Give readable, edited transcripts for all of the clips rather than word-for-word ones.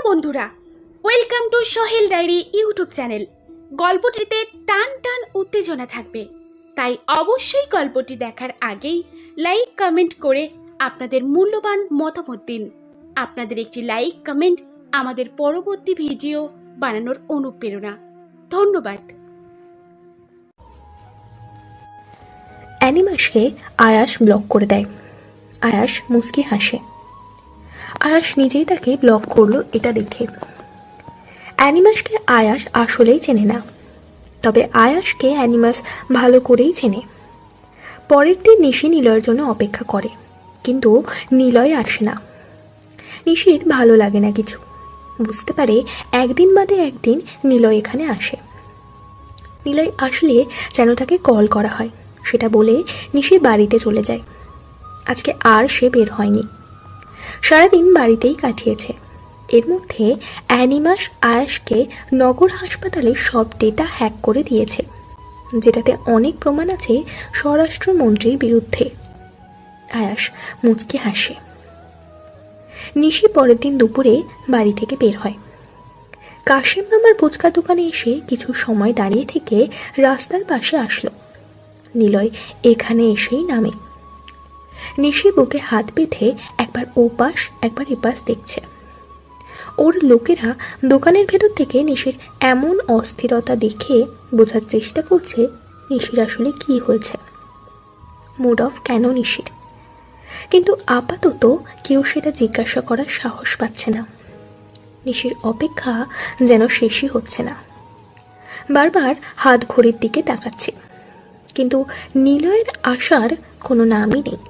বন্ধুরা, welcome to Sohel diary YouTube channel. গল্পটিতে টান টান উত্তেজনা থাকবে, তাই অবশ্যই গল্পটি দেখার আগেই লাইক কমেন্ট করে আপনাদের মূল্যবান মতামত দিন। আপনাদের একটি লাইক কমেন্ট আমাদের পরবর্তী ভিডিও বানানোর অনুপ্রেরণা। ধন্যবাদ। অ্যানিমাসকে আয়াস ব্লক করে দেয়। আয়াস মুচকি হাসে। আয়াস নিজেই তাকে ব্লক করলো এটা দেখে। অ্যানিমাসকে আয়াস আসলেই চেনে না, তবে আয়াসকে অ্যানিমাস ভালো করেই চেনে। পরের দিন নিশি নিলয়ের জন্য অপেক্ষা করে, কিন্তু নিলয় আসে না। নিশির ভালো লাগে না কিছু। বুঝতে পারে একদিন বাদে একদিন নিলয় এখানে আসে। নিলয় আসলে যেন তাকে কল করা হয় সেটা বলে নিশি বাড়িতে চলে যায়। আজকে আর সে বের হয়নি, সারাদিন বাড়িতেই কাটিয়েছে। এর মধ্যে অ্যানিমাস আয়াসকে নগর হাসপাতালে সব ডেটা হ্যাক করে দিয়েছে, যেটাতে অনেক প্রমাণ আছে স্বরাষ্ট্রমন্ত্রীর বিরুদ্ধে। আয়াস মুচকি হাসে। নিশি পরের দিন দুপুরে বাড়ি থেকে বের হয়। কাশিম মামার ফুচকা দোকানে এসে কিছু সময় দাঁড়িয়ে থেকে রাস্তার পাশে আসলো। নিলয় এখানে এসেই নামে। নিশি বুকে হাত বেঁধে একবার ওপাশ একবার এপাশ দেখছে। ওর লোকেরা দোকানের ভেতর থেকে নিশির এমন অস্থিরতা দেখে বোঝার চেষ্টা করছে নিশির আসলে কি হয়েছে, মুড অফ কেন নিশির। কিন্তু আপাতত কেউ সেটা জিজ্ঞাসা করার সাহস পাচ্ছে না। নিশির অপেক্ষা যেন শেষই হচ্ছে না। বারবার হাত ঘড়ির দিকে তাকাচ্ছে, কিন্তু নিলয়ের আসার কোনো নামই নেই।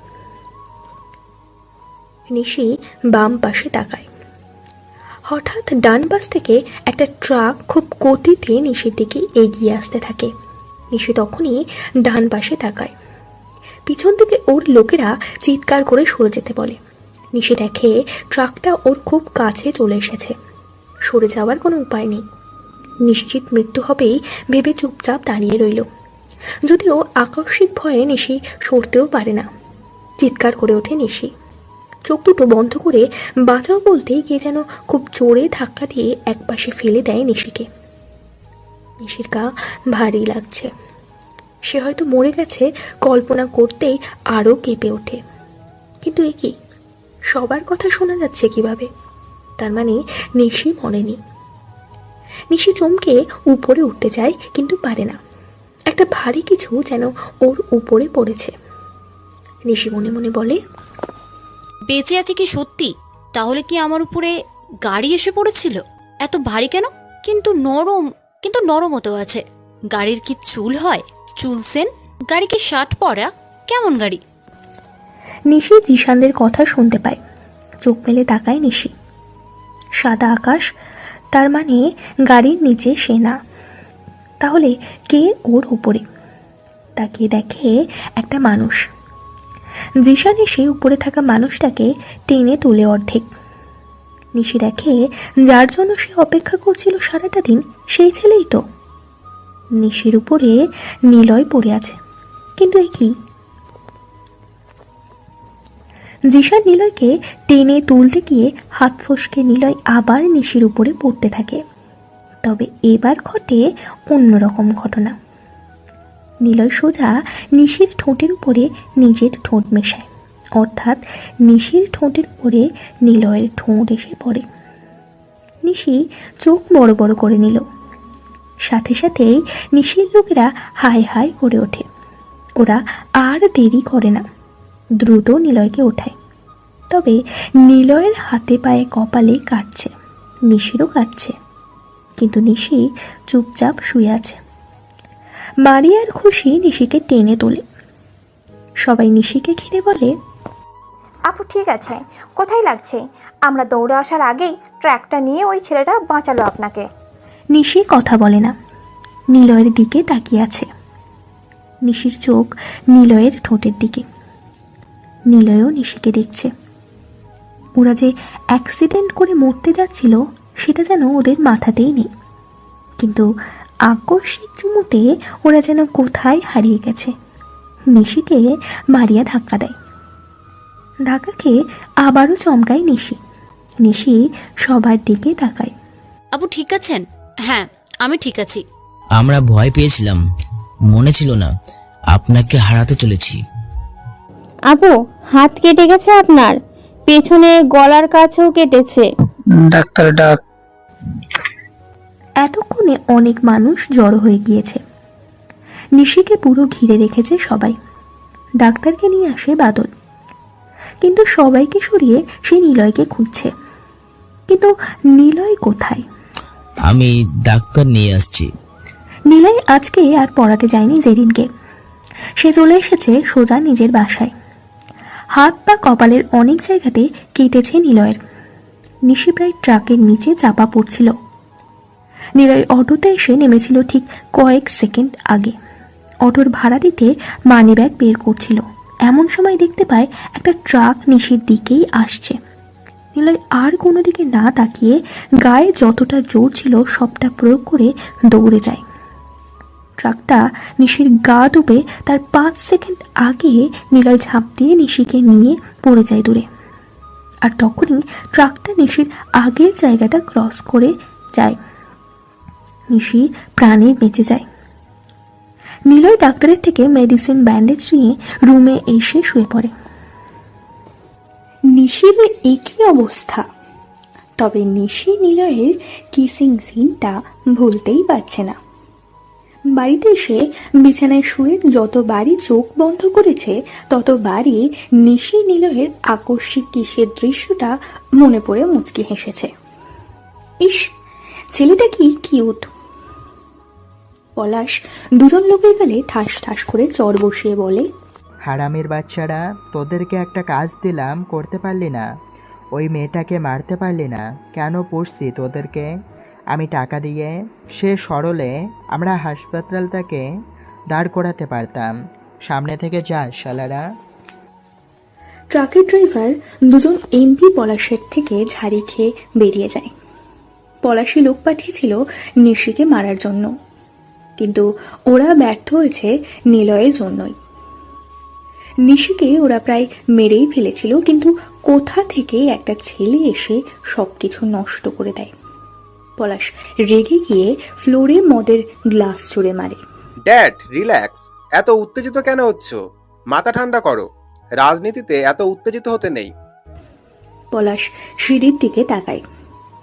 নিশি বাম পাশে তাকায়। হঠাৎ ডান পাশ থেকে একটা ট্রাক খুব গতিতে নিশির দিকে এগিয়ে আসতে থাকে। নিশি তখনই ডান পাশে তাকায়। পিছন থেকে ওর লোকেরা চিৎকার করে সরে যেতে বলে। নিশি দেখে ট্রাকটা ওর খুব কাছে চলে এসেছে। সরে যাওয়ার কোনো উপায় নেই। নিশ্চিত মৃত্যু হবেই ভেবে চুপচাপ দাঁড়িয়ে রইল। যদিও আকস্মিক ভয়ে নিশি সরতেও পারে না। চিৎকার করে ওঠে নিশি। চোখ দুটো বন্ধ করে বাঁচাও বলতেই কে যেন খুব জোরে ধাক্কা দিয়ে একপাশে ফেলে দেয় নিশিকে। নিশির গা ভারী লাগছে। সে হয়তো মরে গেছে কল্পনা করতেই আরও কেঁপে ওঠে। কিন্তু এ কি, সবার কথা শোনা যাচ্ছে কিভাবে? তার মানে নিশি মরেনি। নিশি চমকে উপরে উঠতে চায়, কিন্তু পারে না। একটা ভারী কিছু যেন ওর উপরে পড়েছে। নিশি মনে মনে বলে, বেঁচে আছে কি সত্যি? তাহলে কি আমার উপরে গাড়ি এসে পড়েছিল? এত ভারী কেন? কিন্তু নরমও তো আছে। গাড়ির কি চুল হয়? চুলসেন? গাড়ি কি শার্ট পরা? কেমন গাড়ি? নিশি জিশানদের কথা শুনতে পায়। চোখ মেলে তাকায় নিশি। সাদা আকাশ, তার মানে গাড়ির নিচে সে না। তাহলে কে ওর উপরে? তাকিয়ে দেখে একটা মানুষ। জিশান এসে উপরে থাকা মানুষটাকে টেনে তুলে অর্ধেক। নিশি দেখে যার জন্য সে অপেক্ষা করছিল সারাটা দিন সেই ছেলেই তো। নিশির উপরে নিলয় পড়ে আছে। কিন্তু এ কি? জিশান নিলয়কে টেনে তুলতে গিয়ে হাত ফসকে নিলয় আবার নিশির উপরে পড়তে থাকে। তবে এবার ঘটে অন্যরকম ঘটনা। নিলয় সোজা নিশির ঠোঁটের উপরে নিজের ঠোঁট মেশায়, অর্থাৎ নিশির ঠোঁটের উপরে নিলয়ের ঠোঁট এসে পড়ে। নিশি চোখ বড় বড় করে নিল। সাথে সাথেই নিশির লোকেরা হাই হাই করে ওঠে। ওরা আর দেরি করে না, দ্রুত নিলয়কে ওঠায়। তবে নিলয়ের হাতে পায়ে কপালে কাটছে, নিশিরও কাটছে, কিন্তু নিশি চুপচাপ শুয়ে আছে। মারিয়ার খুশি নিশিকে টেনে তোলে। সবাই নিশিকে ঘিরে বলে, আপু ঠিক আছে, কোথায় লাগছে? আমরা দৌড়ে আসার আগেই ট্র্যাকটা নিয়ে ওই ছেলেটা বাঁচালো আপনাকে। নিশি কথা বলে না, নিলয়ের দিকে তাকিয়ে আছে। নিশির চোখ নিলয়ের ঠোঁটের দিকে। নিলয়ও নিশিকে দেখছে। ওরা যে অ্যাক্সিডেন্ট করে মরতে যাচ্ছিল সেটা যেন ওদের মাথাতেই নেই, কিন্তু আকস্মিক চুমুতে ওরা যেন কোথায় হারিয়ে গেছে। নিশিকে মারিয়া ধাক্কা দেয়। ধাক্কা খেয়ে আবারও চমকায় নিশি। নিশি সবার দিকে তাকায়। আপু ঠিক আছেন? হ্যাঁ, আমি ঠিক আছি। আমরা ভয় পেয়েছিলাম, মনে ছিল না আপনাকে হারাতে চলেছি। আপু, হাত কেটে গেছে আপনার, পেছনে গলার কাছেও কেটেছে। ডাক্তার ডাক। এতক্ষণে অনেক মানুষ জড়ো হয়ে গিয়েছে। নিশিকে পুরো ঘিরে রেখেছে সবাই। ডাক্তারকে নিয়ে আসে বাদল, কিন্তু সবাইকে সরিয়ে সে নিলয়কে খুঁজছে। কিন্তু নিলয় কোথায়? আমি ডাক্তার নিয়ে আসছি। নিলয় আজকে আর পড়াতে যায়নি জেরিনকে। সে চলে এসেছে সোজা নিজের বাসায়। হাত পা কপালের অনেক জায়গাতে কেটেছে নিলয়ের। নিশি প্রায় ট্রাকের নিচে চাপা পড়ছিল। নিলয় অটোতে এসে নেমেছিল ঠিক কয়েক সেকেন্ড আগে। অটোর ভাড়া দিতে মানিব্যাগ বের করছিল, এমন সময় দেখতে পায় একটা ট্রাক নিশির দিকেই আসছে। নিলয় আর কোনো দিকে না তাকিয়ে গায়ে যতটা জোর ছিল সবটা প্রয়োগ করে দৌড়ে যায়। ট্রাকটা নিশির গা ডুবে তার 5 সেকেন্ড আগে নিলয় ঝাঁপ দিয়ে নিশিকে নিয়ে পড়ে যায় দূরে। আর তখনই ট্রাকটা নিশির আগের জায়গাটা ক্রস করে যায়। নিশি প্রাণে বেঁচে যায়। নিলয় ডাক্তারের থেকে মেডিসিন ব্যান্ডেজ নিয়ে রুমে এসে শুয়ে পড়ে। নিশির একই অবস্থা, তবে নিশি নিলয়ের কিসিং সিনটা ভুলতেই পারছে না। বাড়িতে এসে বিছানায় শুয়ে যতবারই চোখ বন্ধ করেছে ততবারই নিশি নিলয়ের আকস্মিক কিসের দৃশ্যটা মনে পড়ে মুচকি হেসেছে। ইস, ছেলেটা কি কিউট। পলাশ দুজন লোকের গালে ঠাস ঠাস করে চর বসিয়ে বলে, হারামির বাচ্চারা, তোদেরকে একটা কাজ দিলাম, করতে পারলি না। ওই মেয়েটাকে মারতে পারলি না। কেন পড়ছি তোদেরকে? আমি টাকা দিয়ে সে সরলে আমরা হাসপাতালটাকে দাঁড় করাতে পারতাম। সামনে থেকে যা শালারা। ট্রাকের ড্রাইভার দুজন এমপি পলাশের থেকে ঝাড়ি খেয়ে বেরিয়ে যায়। পলাশি লোক পাঠিয়েছিল নিশিকে মারার জন্য, কিন্তু ওরা ব্যর্থ হয়েছে নিলয়ের জন্যই। নিশিকে ওরা প্রায় মেরেই ফেলেছিল, কিন্তু কোথা থেকে একটা ছেলে এসে সবকিছু নষ্ট করে দেয়। পলাশ রেগে গিয়ে ফ্লোরে মদের গ্লাস ছুঁড়ে মারে। Dad, relax. এত উত্তেজিত কেন হচ্ছ? মাথা ঠান্ডা করো। রাজনীতিতে এত উত্তেজিত হতে নেই। পলাশ সিঁড়ির দিকে তাকায়।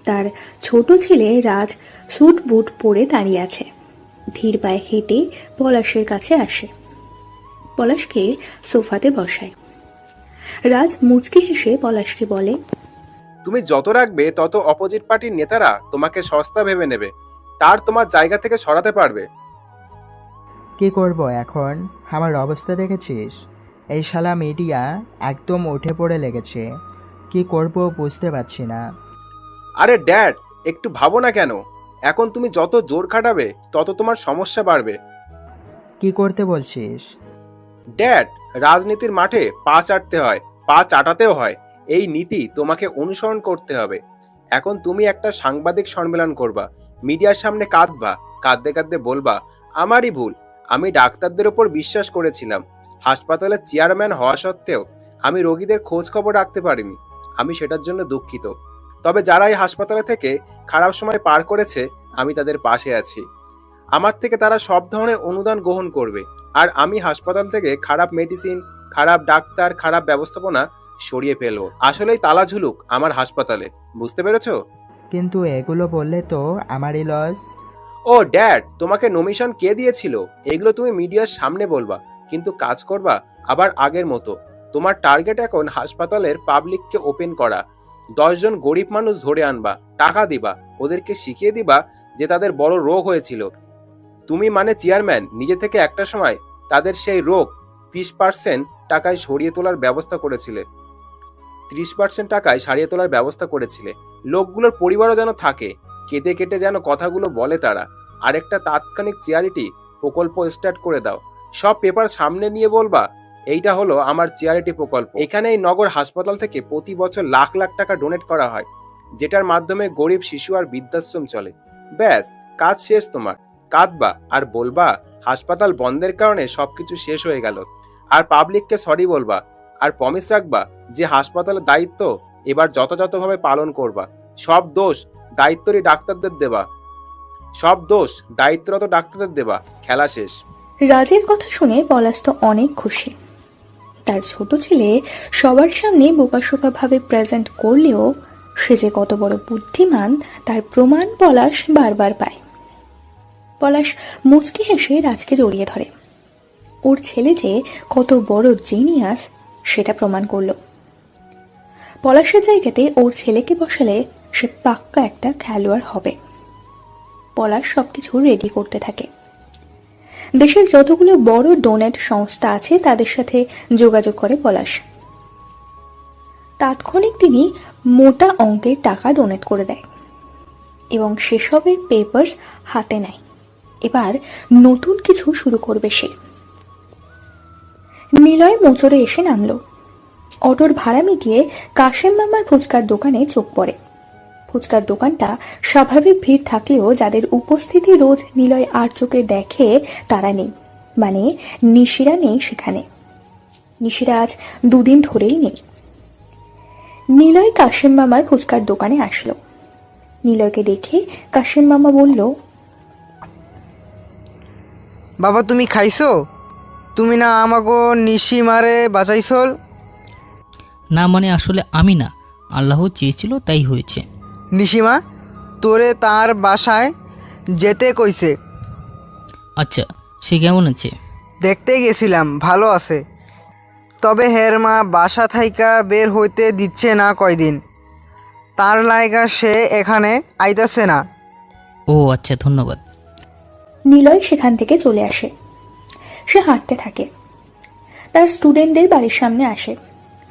তার ছোট ছেলে রাজ স্যুট বুট পরে দাঁড়িয়ে আছে। ধীর পায়ে হেঁটে পলাশের কাছে আসে, পলাশকে সোফাতে বসায়। রাজ মুচকি হেসে পলাশকে বলে, তুমি যত রাখবে তত অপোজিট পার্টির নেতারা তোমাকে সস্তা ভেবে নেবে, তার তোমার জায়গা থেকে সরাতে পারবে। কি করব এখন? আমার অবস্থা দেখেছিস? এই শালা মিডিয়া একদম উঠে পড়ে লেগেছে। কি করব বুঝতে পারছি না। আরে ড্যাড, একটু ভাবো না কেন? এখন তুমি যত জোর খাটাবে তত তোমার সমস্যা বাড়বে। কি করতে বলছিস? ড্যাড, রাজনীতির মাঠে পা চাটতে হয়, পা চাটাতেও হয়। এই নীতি তোমাকে অনুসরণ করতে হবে। এখন তুমি একটা সাংবাদিক সম্মেলন করবা, মিডিয়ার সামনে কাঁদবা, কাঁদতে কাঁদতে বলবা, আমারই ভুল, আমি ডাক্তারদের উপর বিশ্বাস করেছিলাম। হাসপাতালের চেয়ারম্যান হওয়া সত্ত্বেও আমি রোগীদের খোঁজ খবর রাখতে পারিনি, আমি সেটার জন্য দুঃখিত। তবে যারা এই হাসপাতালে থেকে খারাপ সময় পার করেছে, আমি তাদের পাশে আছি। আমার থেকে তারা সব ধরনের অনুদান গ্রহণ করবে, আর আমি হাসপাতাল থেকে খারাপ মেডিসিন, খারাপ ডাক্তার, খারাপ ব্যবস্থাপনা সরিয়ে ফেলবো। আসলেই তালা ঝুলুক আমার হাসপাতালে, বুঝতে পেরেছো? কিন্তু এগুলো বললে তো আমারই লস। ও ড্যাড, তোমাকে নমিশন কে দিয়েছিল এগুলো তুমি মিডিয়ার সামনে বলবা, কিন্তু কাজ করবা আবার আগের মতো। তোমার টার্গেট এখন হাসপাতালের পাবলিককে ওপেন করা। 10 জন গরিব মানুষ ধরে আনবা, টাকা দিবা, ওদেরকে শিখিয়ে দিবা যে তাদের বড় রোগ হয়েছিল। তুমি মানে চেয়ারম্যান নিজে থেকে একটা সময় তাদের সেই রোগ 30% টাকায় সরিয়ে তোলার ব্যবস্থা করেছিলে। 30% টাকায় সারিয়ে তোলার ব্যবস্থা করেছিলে। লোকগুলোর পরিবারও যেন থাকে, কেটে কেটে যেন কথাগুলো বলে তারা। আরেকটা তাৎক্ষণিক চ্যারিটি প্রকল্প স্টার্ট করে দাও। সব পেপার সামনে নিয়ে বলবা, এইটা হলো আমার চ্যারিটি প্রকল্প। এখানে এই নগর হাসপাতাল থেকে প্রতি বছর লাখ লাখ টাকা ডোনেট করা হয়, যেটার মাধ্যমে গরিব শিশু আর বৃদ্ধাশ্রম চলে। ব্যাস, কাজ শেষ তোমার। কাঁদবা আর বলবা হাসপাতাল বন্ধের কারণে সবকিছু শেষ হয়ে গেল, আর পাবলিককে সরি বলবা, আর প্রমিস রাখবা যে হাসপাতালের দায়িত্ব এবার যথাযথভাবে পালন করবা। সব দোষ দায়িত্বরত ডাক্তারদের দেবা। খেলা শেষ। রাজের কথা শুনে পলাশ তো অনেক খুশি। তার ছোট ছেলে সবার সামনে বোকাশোকা ভাবে প্রেজেন্ট করলেও সে যে কত বড় বুদ্ধিমান তার প্রমাণ পলাশ বারবার পায়। পলাশ মুচকি হেসে রাজকে জড়িয়ে ধরে। ওর ছেলে যে কত বড় জিনিয়াস সেটা প্রমাণ করলো। পলাশের জায়গাতে ওর ছেলেকে বসালে সে পাক্কা একটা খেলোয়াড় হবে। পলাশ সবকিছু রেডি করতে থাকে। দেশের যতগুলো বড় ডোনেট সংস্থা আছে তাদের সাথে যোগাযোগ করে পলাশ। তাৎক্ষণিক তিনি মোটা অঙ্কের টাকা ডোনেট করে দেয় এবং সেসবের পেপারস হাতে নেয়। এবার নতুন কিছু শুরু করবে সে। নিলয় মোচড়ে এসে নামলো। অটোর ভাড়া মিটিয়ে কাশেম মামার ফুচকার দোকানে চোখ পড়ে। ফুচকার দোকানটা স্বাভাবিক ভিড় থাকলেও যাদের উপস্থিতি রোজ নিলয় আর চোখে দেখে তারা নেই, মানে নিশিরা নেই সেখানে। নিশিরা আজ 2 দিন ধরেই নেই। নিলয় কাশেম মামার ফুচকার দোকানে আসলো। নিলয়কে দেখে কাশেম মামা বলল, বাবা তুমি খাইছো? তুমি না আমাকে নিশি মারে বাঁচাইছল? না মানে আসলে আমি না, আল্লাহ চেয়েছিল তাই হয়েছে। নিশিমা তোরে তার বাসায় যেতে কইছে। আচ্ছা, সে কেমন আছে? দেখতে গেছিলাম, ভালো আছে। তবে হের মা বাসা থাইকা বের হইতে দিচ্ছে না কয়দিন। তার লাইগা সে এখানে আইতাছে না। ও আচ্ছা, ধন্যবাদ। নিলয় সেখান থেকে চলে আসে। সে হাঁটতে থাকে। তার স্টুডেন্টদের বাড়ির সামনে আসে।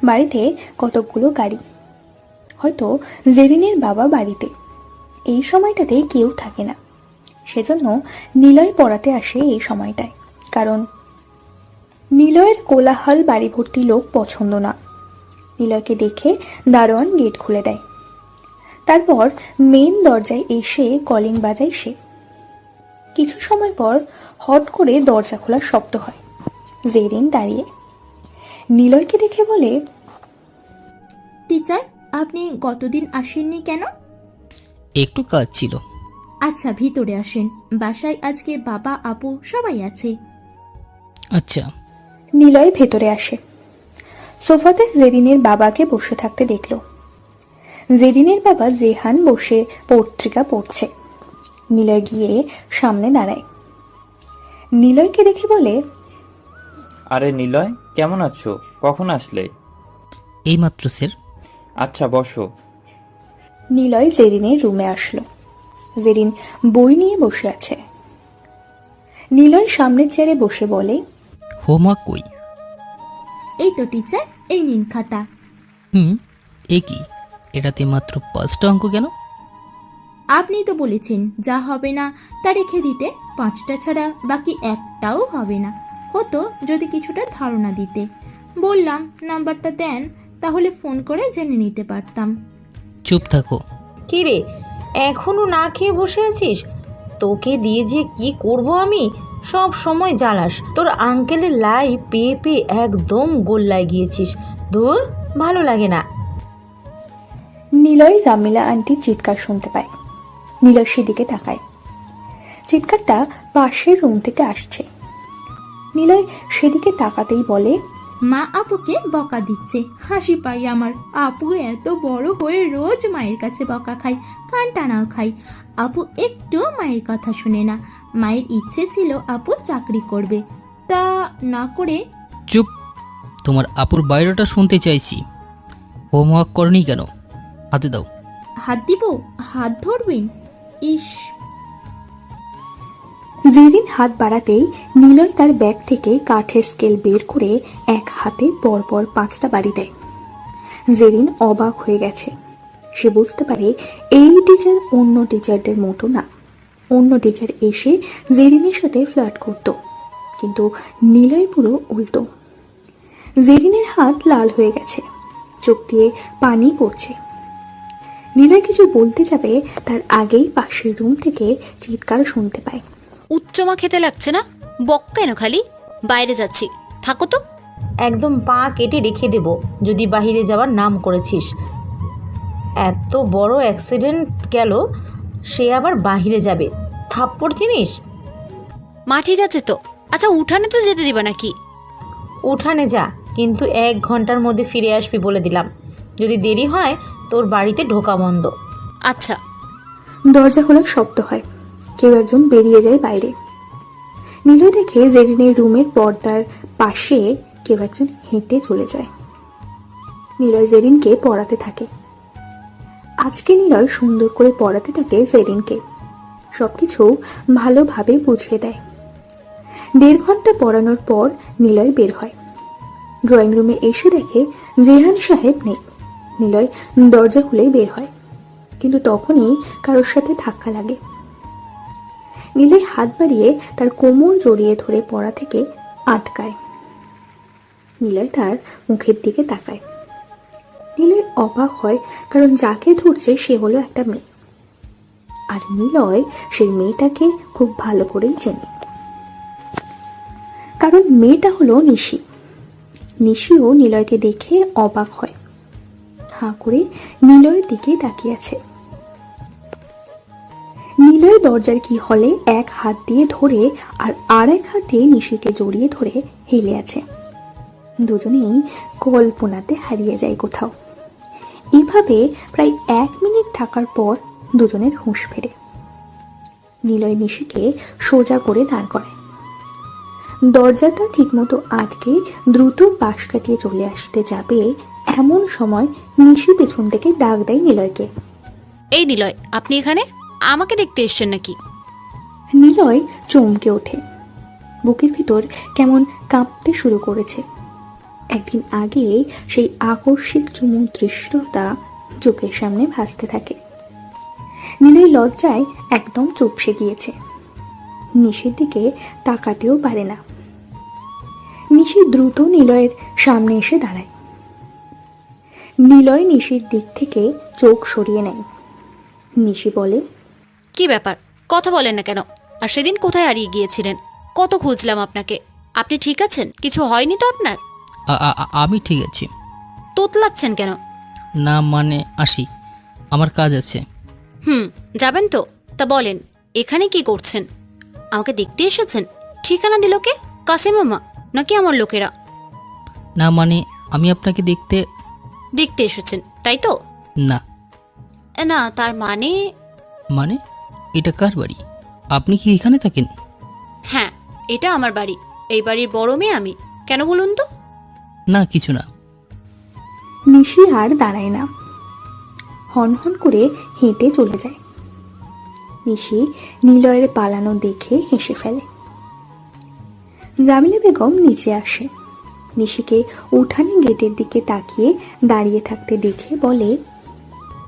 বাড়িতে কতকগুলো গাড়ি। হয়তো জেরিনের বাবা বাড়িতে। এই সময়টাতে কেউ থাকে না, সেজন্য নিলয় পড়াতে আসে এই সময়টায়। কারণ নিলয়ের কোলাহল বাড়ি ভর্তি লোক পছন্দ না। নিলয়কে দেখে দারোয়ান গেট খুলে দেয়। তারপর মেন দরজায় এসে কলিং বাজায় সে। কিছু সময় পর হট করে দরজা খোলার শব্দ হয়। জেরিন দাঁড়িয়ে নিলয়কে দেখে বলে, টিচার, আপনি গতদিন আসেননি কেন? একটু কাজ ছিল। আচ্ছা, ভিতরে আসেন। বাসায় আজকে বাবা, আপু সবাই আছে। আচ্ছা। নিলয় ভেতরে আসে। সোফাতে জেরিনের বাবাকে বসে থাকতে দেখল। জেরিনের বাবা জেহান বসে পত্রিকা পড়ছে। নিলয় গিয়ে সামনে দাঁড়ায়। নিলয়কে দেখে বলে, আরে নিলয়, কেমন আছো? কখন আসলে? এইমাত্র স্যার। আচ্ছা বসো। নিলয় জেরিনের রুমে আসলো। জেরিন বই নিয়ে বসে আছে। নিলয় সামনের চেয়ারে বসে বলে, হোমওয়ার্ক কই? এই তো টিচার, এই নিন খাতা। এ কি, এটাতে মাত্র 5টা অঙ্ক কেন? আপনি তো বলেছেন যা হবে না তা রেখে দিতে। 5টা ছাড়া বাকি একটাও হবে না। হতো যদি কিছুটা ধারণা দিতে। বললাম নাম্বারটা দেন, তাহলে ফোন করে জেনে নিতে পারতাম। চুপ থাকো। কি রে, এখনো না খেয়ে বসে আছিস? তোকে দিয়ে যে কি করব আমি? সব সময় জ্বালাস। তোর আঙ্কেলের লাই পেয়ে পেয়ে একদম গোল্লায় গিয়েছিস। ধুর, ভালো লাগে না। নিলয় জামিলা আন্টির চিৎকার শুনতে পায়। নিলয় সেদিকে তাকায়। চিৎকারটা পাশের রুম থেকে আসছে। নিলয় সেদিকে তাকাতেই বলে, মা আপুকে বকা দিচ্ছে। হাসি পাই আমার। আপু এত বড় হয়ে রোজ মায়ের কাছে বকা খায়, কান টানাও খায়। আপু একটু মায়ের কথা শুনে না। মায়ের ইচ্ছে ছিল আপু চাকরি করবে, তা না করে। চুপ, তোমার আপুর বায়োডাটা শুনতে চাইছি। হোমওয়ার্ক করনি কেন? হাতে দাও। হাত দিব? হাত ধরবেন? ইস। জেরিন হাত বাড়াতেই নিলয় তার ব্যাগ থেকে কাঠের স্কেল বের করে এক হাতে পরপর 5টা বাড়ি দেয়। জেরিন অবাক হয়ে গেছে। সে বুঝতে পারে এই টিচার অন্য টিচারদের মতো না। অন্য টিচার এসে জেরিনের সাথে ফ্লার্ট করত, কিন্তু নিলয় পুরো উল্টো। জেরিনের হাত লাল হয়ে গেছে, চোখ দিয়ে পানি পড়ছে। নিলয় কিছু বলতে যাবে তার আগেই পাশের রুম থেকে চিৎকার শুনতে পায়। উচ্চমা খেতে লাগছে না? বক কেন খালি? বাইরে যাচ্ছি, থাকো তো। একদম পা কেটে রেখে দেব যদি বাহিরে যাওয়ার নাম করেছিস। এত বড় অ্যাক্সিডেন্ট গেল, সে আবার বাইরে যাবে, থাপ্পড় চিনিস? মা ঠিক আছে তো, আচ্ছা উঠানে তো যেতে দিবা নাকি? উঠানে যা, কিন্তু 1 ঘন্টার মধ্যে ফিরে আসবি বলে দিলাম। যদি দেরি হয় তোর বাড়িতে ঢোকা বন্ধ। আচ্ছা। দরজা খোলার শব্দ হয়, কেউ একজন বেরিয়ে যায় বাইরে। নিলয় দেখে জেরিনের রুমের পর্দার পাশে কেউ একজন হেঁটে চলে যায়। নিলয় জেরিনকে পড়াতে থাকে। আজকে নিলয় সুন্দর করে পড়াতে থাকে জেরিনকে, সবকিছু ভালোভাবে বুঝিয়ে দেয়। 1.5 ঘন্টা পড়ানোর পর নিলয় বের হয়। ড্রয়িং রুমে এসে দেখে জেহান সাহেব নেই। নিলয় দরজা খুলেই বের হয়, কিন্তু তখনই কারোর সাথে ধাক্কা লাগে। নিলয় হাত বাড়িয়ে তার কোমর জড়িয়ে ধরে পড়া থেকে আটকায়। নিলয় তার মুখের দিকে তাকায়। নিলয় অবাক হয়, কারণ যাকে ধরছে সে হলো একটা মেয়ে, আর নিলয় সেই মেয়েটাকে খুব ভালো করেই চেনে, কারণ মেয়েটা হলো নিশি। নিশিও নিলয়কে দেখে অবাক হয়, হাঁ করে নিলয়ের দিকে তাকিয়ে আছে। নিলয় দরজার কি হলে এক হাত দিয়ে ধরে আর আরেক হাতে নিশিকে জড়িয়ে ধরে হেলে আছে। দুজনেই কল্পনাতে হারিয়ে যায় কোথাও। এভাবে প্রায় 1 মিনিট থাকার পর দুজনের হুঁশ ফেরে। নিলয় নিশিকে সোজা করে দাঁড় করে। দরজাটা ঠিকমতো আটকে দ্রুত পাশ কাটিয়ে চলে আসতে যাবে, এমন সময় নিশি পেছন থেকে ডাক দেয় নিলয়কে। এই নিলয়, আপনি এখানে? আমাকে দেখতে এসছেন নাকি? নিলয় চমকে ওঠে, বুকের ভিতর কেমন কাঁপতে শুরু করেছে। একদিন আগে সেই আকস্মিক চুমুর দৃশ্যটা চোখের সামনে ভাসতে থাকে। নিলয় লজ্জায় একদম চুপসে গিয়েছে, নিশির দিকে তাকাতেও পারে না। নিশি দ্রুত নিলয়ের সামনে এসে দাঁড়ায়। নিলয় নিশির দিক থেকে চোখ সরিয়ে নেয়। নিশি বলে, কি ব্যাপার, কথা বলেন না কেন? আর সেদিন কোথায় হারিয়ে গিয়েছিলেন? কত খুঁজলাম আপনাকে। আপনি ঠিক আছেন? কিছু হয়নি তো আপনার? আমি ঠিক আছি। তোতলাচ্ছেন কেন? না মানে আসি, আমার কাজ আছে। যাবেন তো? তা বলেন, এখানে কি করছেন? আমাকে দেখতে এসেছেন? ঠিকানা দিল কে? কাসিম মামা নাকি আমার লোকেরা? না মানে আমি আপনাকে দেখতে এসেছেন তাই তো? না না তার মানে? মানে এটা কার বাড়ি? আপনি কি এখানে থাকেন? হ্যাঁ, এটা আমার বাড়ি। এই বাড়ির বড় মেয়ে আমি। কেন বলুন তো? না কিছু না। নিশি আর দাঁড়ায় না, হনহন করে হেঁটে চলে যায়। নিশি নিলয়ের পালানো দেখে হেসে ফেলে। জামিলা বেগম নিচে আসে। নিশিকে উঠানে গেটের দিকে তাকিয়ে দাঁড়িয়ে থাকতে দেখে বলে,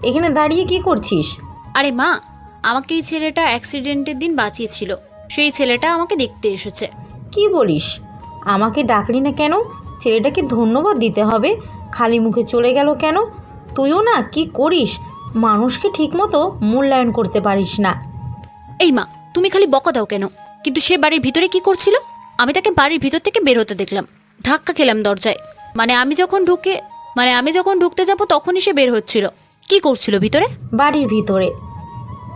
এখানে দাঁড়িয়ে কি করছিস? আরে মা, আমাকে এই ছেলেটা অ্যাক্সিডেন্টের দিন বাঁচিয়েছিল, সেই ছেলেটা আমাকে দেখতে এসেছে। কি বলিস? আমাকে ডাকলি না কেন? ছেলেটাকে ধন্যবাদ দিতে হবে, খালি মুখে চলে গেল কেন? তুইও না কি করিস, মানুষকে ঠিকমতো মূল্যায়ন করতে পারিস না। এই মা, তুমি খালি বকা দাও কেন? কিন্তু সে বাড়ির ভিতরে কি করছিল? আমি তাকে বাড়ির ভিতর থেকে বের হতে দেখলাম, ধাক্কা খেলাম দরজায়। আমি যখন ঢুকতে যাব তখনই সে বের হচ্ছিল। কি করছিল ভিতরে? বাড়ির ভিতরে?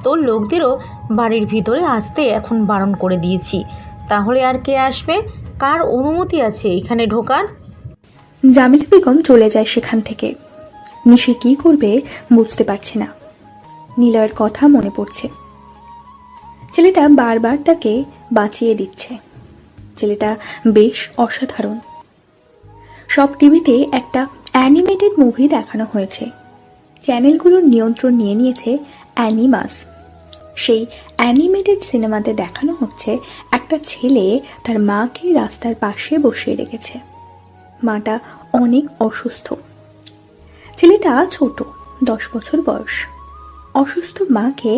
তোর লোকদেরও বাড়ির ভিতরে আসতে এখন বারণ করে দিয়েছি, তাহলে আর কে আসবে? কার অনুমতি আছে এখানে ঢোকার? জামিলা বেগম চলে যায় সেখান থেকে। নিশি কি করবে বুঝতে পারছে না। নিলয়ের কথা মনে পড়ছে। ছেলেটা বারবার তাকে বাঁচিয়ে দিচ্ছে। ছেলেটা বেশ অসাধারণ। সব টিভিতে একটা অ্যানিমেটেড মুভি দেখানো হয়েছে। চ্যানেলগুলোর নিয়ন্ত্রণ নিয়ে নিয়েছে অ্যানিমাস। সেই অ্যানিমেটেড সিনেমাতে দেখানো হচ্ছে একটা ছেলে তার মাকে রাস্তার পাশে বসিয়ে রেখেছে। মাটা অনেক অসুস্থ। ছেলেটা ছোট, 10 বছর বয়স। অসুস্থ মাকে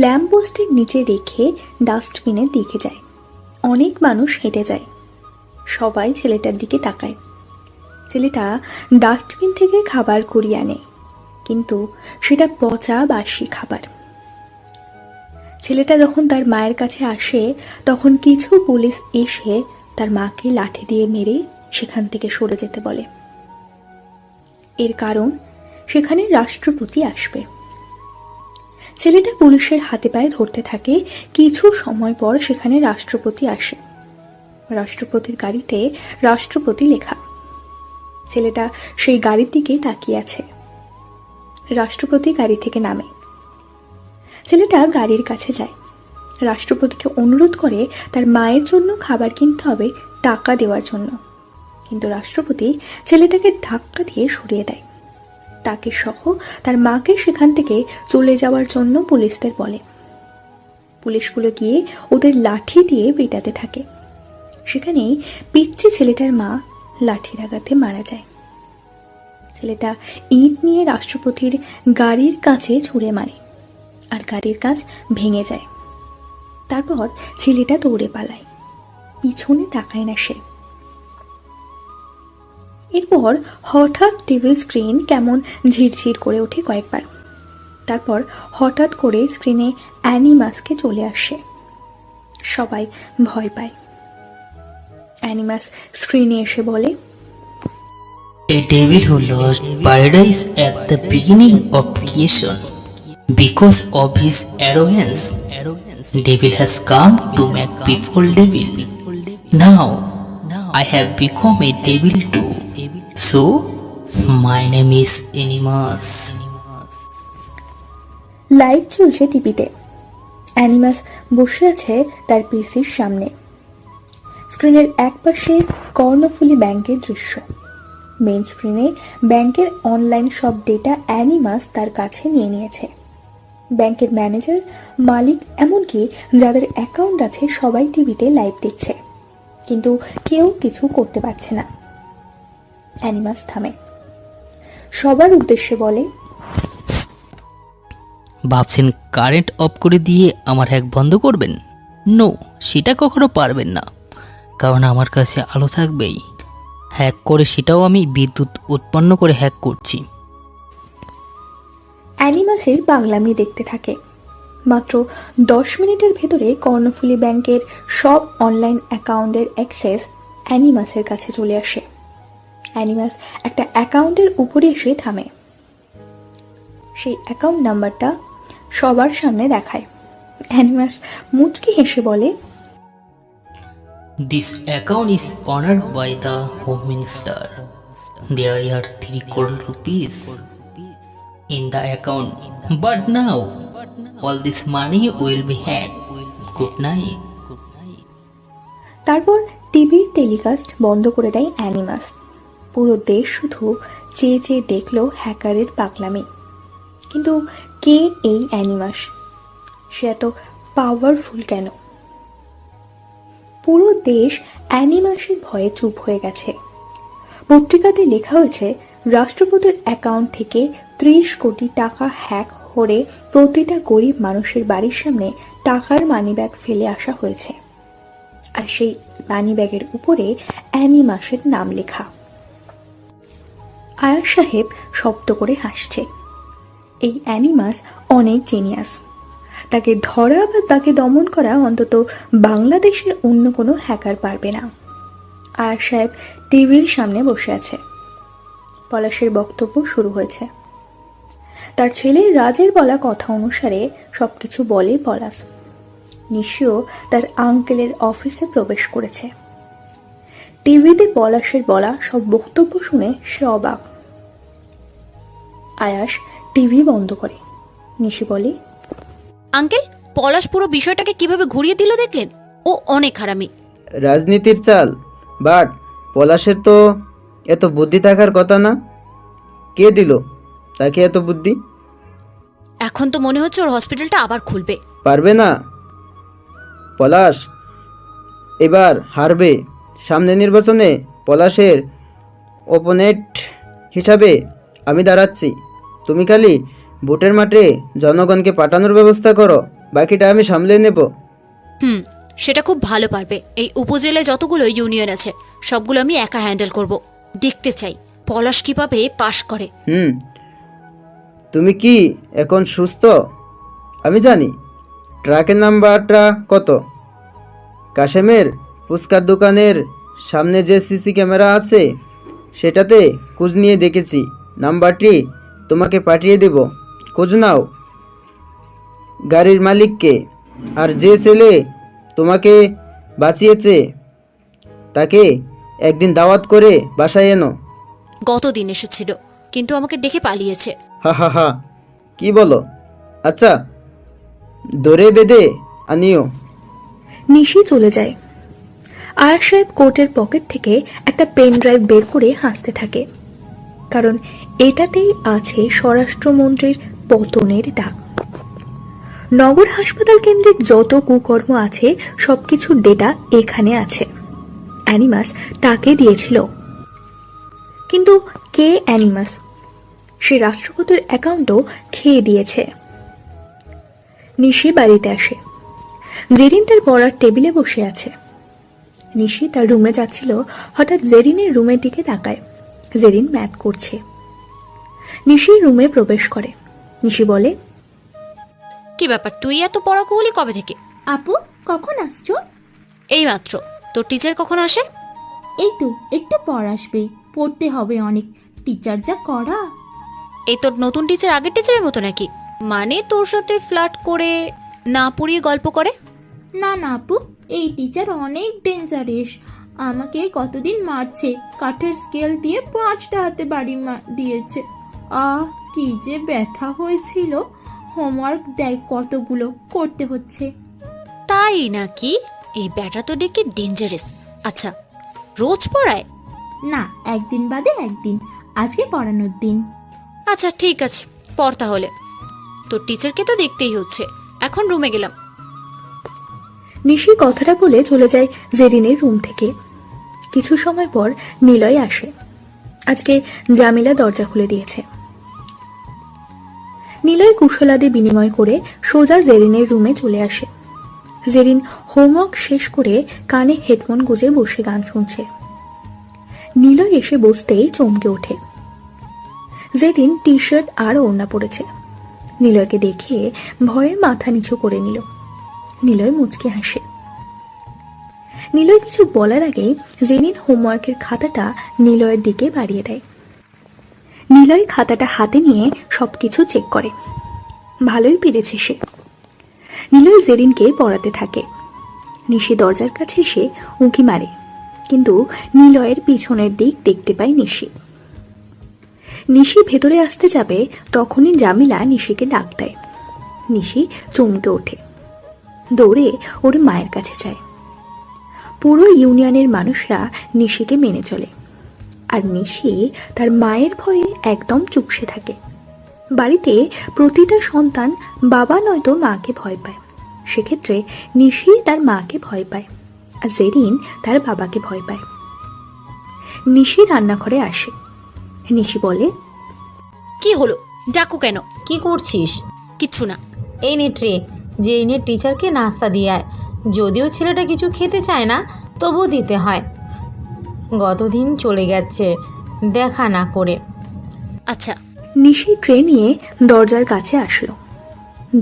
ল্যাম্পপোস্টের নিচে রেখে ডাস্টবিনের দিকে যায়। অনেক মানুষ হেঁটে যায়, সবাই ছেলেটার দিকে তাকায়। ছেলেটা ডাস্টবিন থেকে খাবার কুড়িয়ে আনে, কিন্তু সেটা পচা বাসি খাবার। ছেলেটা যখন তার মায়ের কাছে আসে তখন কিছু পুলিশ এসে তার মাকে লাঠি দিয়ে মেরে সেখান থেকে সরে যেতে বলে। এর কারণ সেখানে রাষ্ট্রপতি আসবে। ছেলেটা পুলিশের হাতে পায়ে ধরতে থাকে। কিছু সময় পর সেখানে রাষ্ট্রপতি আসে। রাষ্ট্রপতির গাড়িতে রাষ্ট্রপতি লেখা। ছেলেটা সেই গাড়ির দিকে তাকিয়ে আছে। রাষ্ট্রপতি গাড়ি থেকে নামে। ছেলেটা গাড়ির কাছে যায়। রাষ্ট্রপতিকে অনুরোধ করে তার মায়ের জন্য খাবার কিনতে হবে টাকা দেওয়ার জন্য, কিন্তু রাষ্ট্রপতি ছেলেটাকে ধাক্কা দিয়ে সরিয়ে দেয়। তাকে সহ তার মাকে সেখান থেকে চলে যাওয়ার জন্য পুলিশদের বলে। পুলিশগুলো গিয়ে ওদের লাঠি দিয়ে পেটাতে থাকে। সেখানেই পিচ্চি ছেলেটার মা লাঠির আঘাতে মারা যায়। ছেলেটা ইট নিয়ে রাষ্ট্রপতির গাড়ির কাছে ছুঁড়ে মারে, আর গাড়ির কাঁচ ভেঙে যায়। তারপর ছেলেটা দৌড়ে পালায়, পিছনে তাকায় না সে। এরপর হঠাৎ টিভির স্ক্রিন কেমন ঝিরঝির করে ওঠে কয়েকবার। তারপর হঠাৎ করে স্ক্রিনে অ্যানিমাসকে চলে আসে। সবাই ভয় পায়। অ্যানিমাস স্ক্রিনে এসে বলে, A devil who lost paradise at the beginning of creation because of his arrogance. Devil has come to make people devil. Now I have become a devil too. So my name is Animus. Light চলছে টিভিতে। অ্যানিমাস বসে আছে তার পিসির সামনে। স্ক্রিনের এক পাশে কর্ণফুলী ব্যাংকের দৃশ্য। মেইন স্ক্রিনে ব্যাংকের অনলাইন সব ডেটা অ্যানিমাস তার কাছে নিয়ে নিয়েছে। ব্যাংকের ম্যানেজার, মালিক, এমনকি যাদের অ্যাকাউন্ট আছে সবাই টিভিতে লাইভ দেখছে, কিন্তু কেউ কিছু করতে পারছে না। অ্যানিমাস থামে, সবার উদ্দেশ্যে বলে, ভাবছেন কারেন্ট অফ করে দিয়ে আমার হ্যাক বন্ধ করবেন? নো, সেটা কখনো পারবেন না, কারণ আমার কাছে আলো থাকবেই। হ্যাক করে সেটাও আমি বিদ্যুৎ উৎপন্ন করে হ্যাক করছি। অ্যানিমাসের পাগলামি দেখতে থাকে। মাত্র 10 মিনিটের ভেতরে কর্ণফুলী ব্যাংকের সব অনলাইন অ্যাকাউন্টের অ্যাক্সেস অ্যানিমাসের কাছে চলে আসে। অ্যানিমাস একটা অ্যাকাউন্টের উপরে এসে থামে। সেই অ্যাকাউন্ট নাম্বারটা সবার সামনে দেখায়। অ্যানিমাস মুচকি হেসে বলে, This account is honored by the Home Minister. There are 3 crore rupees in the account, but now all this money will be hacked. Good night. তারপর টিভির টেলিকাস্ট বন্ধ করে দেয় অ্যানিমাস। পুরো দেশ শুধু চেয়ে চেয়ে দেখল হ্যাকারের পাগলামি। কিন্তু কে এই অ্যানিমাস? সে এত পাওয়ারফুল কেন? পুরো দেশ অ্যানিমাসের ভয়ে চুপ হয়ে গেছে। পত্রিকাতে লেখা হয়েছে রাষ্ট্রপতির অ্যাকাউন্ট থেকে 30 কোটি টাকা হ্যাক করে প্রতিটা গরিব মানুষের বাড়ির সামনে টাকার মানিব্যাগ ফেলে আসা হয়েছে, আর সেই মানিব্যাগের উপরে অ্যানিমাসের নাম লেখা। আয়াস সাহেব শব্দ করে হাসছে। এই অ্যানিমাস অনেক জিনিয়াস। তাকে ধরা বা তাকে দমন করা অন্তত বাংলাদেশের অন্য কোনো হ্যাকার পারবে না। আয়াস সাহেব টিভির সামনে বসে আছে। পলাশের বক্তব্য শুরু হয়েছে। তার ছেলে রাজের বলা কথা অনুসারে সবকিছু বলে পলাশ। নিশিও তার আঙ্কেলের অফিসে প্রবেশ করেছে। টিভিতে পলাশের বলা সব বক্তব্য শুনে সে অবাক। আয়াস টিভি বন্ধ করে। নিশি বলে, আঙ্কেল, পলাশ পুরো বিষয়টাকে কিভাবে ঘুরিয়ে দিল দেখলেন? ও অনেক হারামি। রাজনীতির চাল, বাট পলাশের তো এত বুদ্ধি থাকার কথা না। কে দিল তাকে এত বুদ্ধি? এখন তো মনে হচ্ছে ওর হসপিটালটা আবার খুলবে। পারবে না, পলাশ এবার হারবে। সামনে নির্বাচনে পলাশের অপোনেন্ট হিসাবে আমি দাঁড়াচ্ছি। তুমি খালি ভোটের মাঠে জনগণকে পাঠানোর ব্যবস্থা করো, বাকিটা আমি সামলে নেব। সেটা খুব ভালো পারবে। এই উপজেলায় যতগুলো ইউনিয়ন আছে সবগুলো আমি একা হ্যান্ডেল করব। দেখতে চাই পলাশ কিভাবে পাশ করে। তুমি কি এখন সুস্থ? আমি জানি ট্রাকের নাম্বারটা কত। কাশেমের ফুচকার দোকানের সামনে যে সিসি ক্যামেরা আছে সেটাতে খোঁজ নিয়ে দেখেছি নাম্বারটি তোমাকে পাঠিয়ে দেব, খোঁজ নাও। গাড়ির মালিককে, আর যে ছেলে তোমাকে বাঁচিয়েছে তাকে একদিন দাওয়াত করে বাসায় এনো। গতদিন এসেছিল, কিন্তু আমাকে দেখে পালিয়েছে। হা হা হা, কি বলো? আচ্ছা, দড়ে বেঁধে আনিও। নিশি চলে যায়। আয়াস সাহেব কোটের পকেট থেকে একটা পেন ড্রাইভ বের করে হাসতে থাকে, কারণ এটাতেই আছে স্বরাষ্ট্রমন্ত্রীর পতনের ডাক। নগর হাসপাতাল কেন্দ্রিক যত কুকর্ম আছে সবকিছুর ডেটা এখানে আছে। অ্যানিমাস তাকে দিয়েছিল, কিন্তু কে অ্যানিমাস? সে রাষ্ট্রপতির অ্যাকাউন্টও খেয়ে দিয়েছে। নিশি বাড়িতে আসে। জেরিন তার পড়ার টেবিলে বসে আছে। নিশি তার রুমে যাচ্ছিল, হঠাৎ জেরিনের রুমের দিকে তাকায়। জেরিন ম্যাথ করছে। নিশি রুমে প্রবেশ করে। নিশি বলে, কি ব্যাপার, তুই এত পড়াকু হলি কবে থেকে? আপু কখন আসছো? এই মাত্র। তোর টিচার কখন আসে? এই তো একটু পর আসবে, পড়তে হবে অনেক, টিচার যা করা। এই তোর নতুন টিচার আগের টিচারের মতো নাকি? মানে তোর সাথে ফ্লার্ট করে না পড়িয়ে গল্প করে? না না আপু, এই টিচার অনেক ডেঞ্জারাস। আমাকে কতদিন মারছে, কাঠের স্কেল দিয়ে 5টা হাতে বাড়ি দিয়েছে। কি যে ব্যথা হয়েছিল। হোমওয়ার্ক দেয় কতগুলো, করতে হচ্ছে। তাই নাকি? এই ব্যাটা তো ডেকে ডেঞ্জারাস। আচ্ছা, রোজ পড়ায়? না, একদিন বাদে একদিন, আজকে পড়ানোর দিন। আচ্ছা ঠিক আছে, পড় তাহলে। তোর টিচারকে তো দেখতেই হচ্ছে। এখন রুমে গেলাম। নিশি কথাটা বলে চলে যায় জেরিনের রুম থেকে। কিছু সময় পর নিলয় আসে। আজকে জামিলা দরজা খুলে দিয়েছে। নিলয় কুশলাদি বিনিময় করে সোজা জেরিনের রুমে চলে আসে। জেরিন হোমওয়ার্ক শেষ করে কানে হেডফোন গুঁজে বসে গান শুনছে। নিলয় এসে বসতেই চমকে ওঠে। জেরিন টি শার্ট আর ওড়না পরেছে। নিলয়কে দেখে ভয়ে মাথা নিচু করে নিল। নিলয় মুচকি হাসে। নিলয় কিছু বলার আগেই জেরিন হোমওয়ার্কের খাতাটা নিলয়ের দিকে বাড়িয়ে দেয়। নিলয় খাতাটা হাতে নিয়ে সবকিছু চেক করে। ভালোই পেরেছে সে। নিলয় জেরিনকে পড়াতে থাকে। নিশি দরজার কাছে এসে উঁকি মারে, কিন্তু নিলয়ের পিছনের দিক দেখতে পায় নিশি। নিশি ভেতরে আসতে যাবে, তখনই জামিলা নিশিকে ডাক দেয়। নিশি চমকে ওঠে, দৌড়ে ওর মায়ের কাছে যায়। পুরো ইউনিয়নের মানুষরা নিশিকে মেনে চলে, আর নিশি তার মায়ের ভয়ে একদম চুপসে থাকে। বাড়িতে প্রতিটা সন্তান বাবা নয়তো মাকে ভয় পায়। সেক্ষেত্রে নিশি তার মাকে ভয় পায়, আর জেরিন তার বাবাকে ভয় পায়। নিশি রান্নাঘরে আসে। নিশি বলে, কি হলো, ডাকো কেন? কি করছিস? কিচ্ছু না। এই নে ট্রে, জেরিনের টিচারকে নাস্তা দিয়ে আয়। যদিও ছেলেটা কিছু খেতে চায় না, তবুও দিতে হয়। গতদিন চলে গেছে দেখা না করে। আচ্ছা। নিশি ট্রে নিয়ে দরজার কাছে আসলো।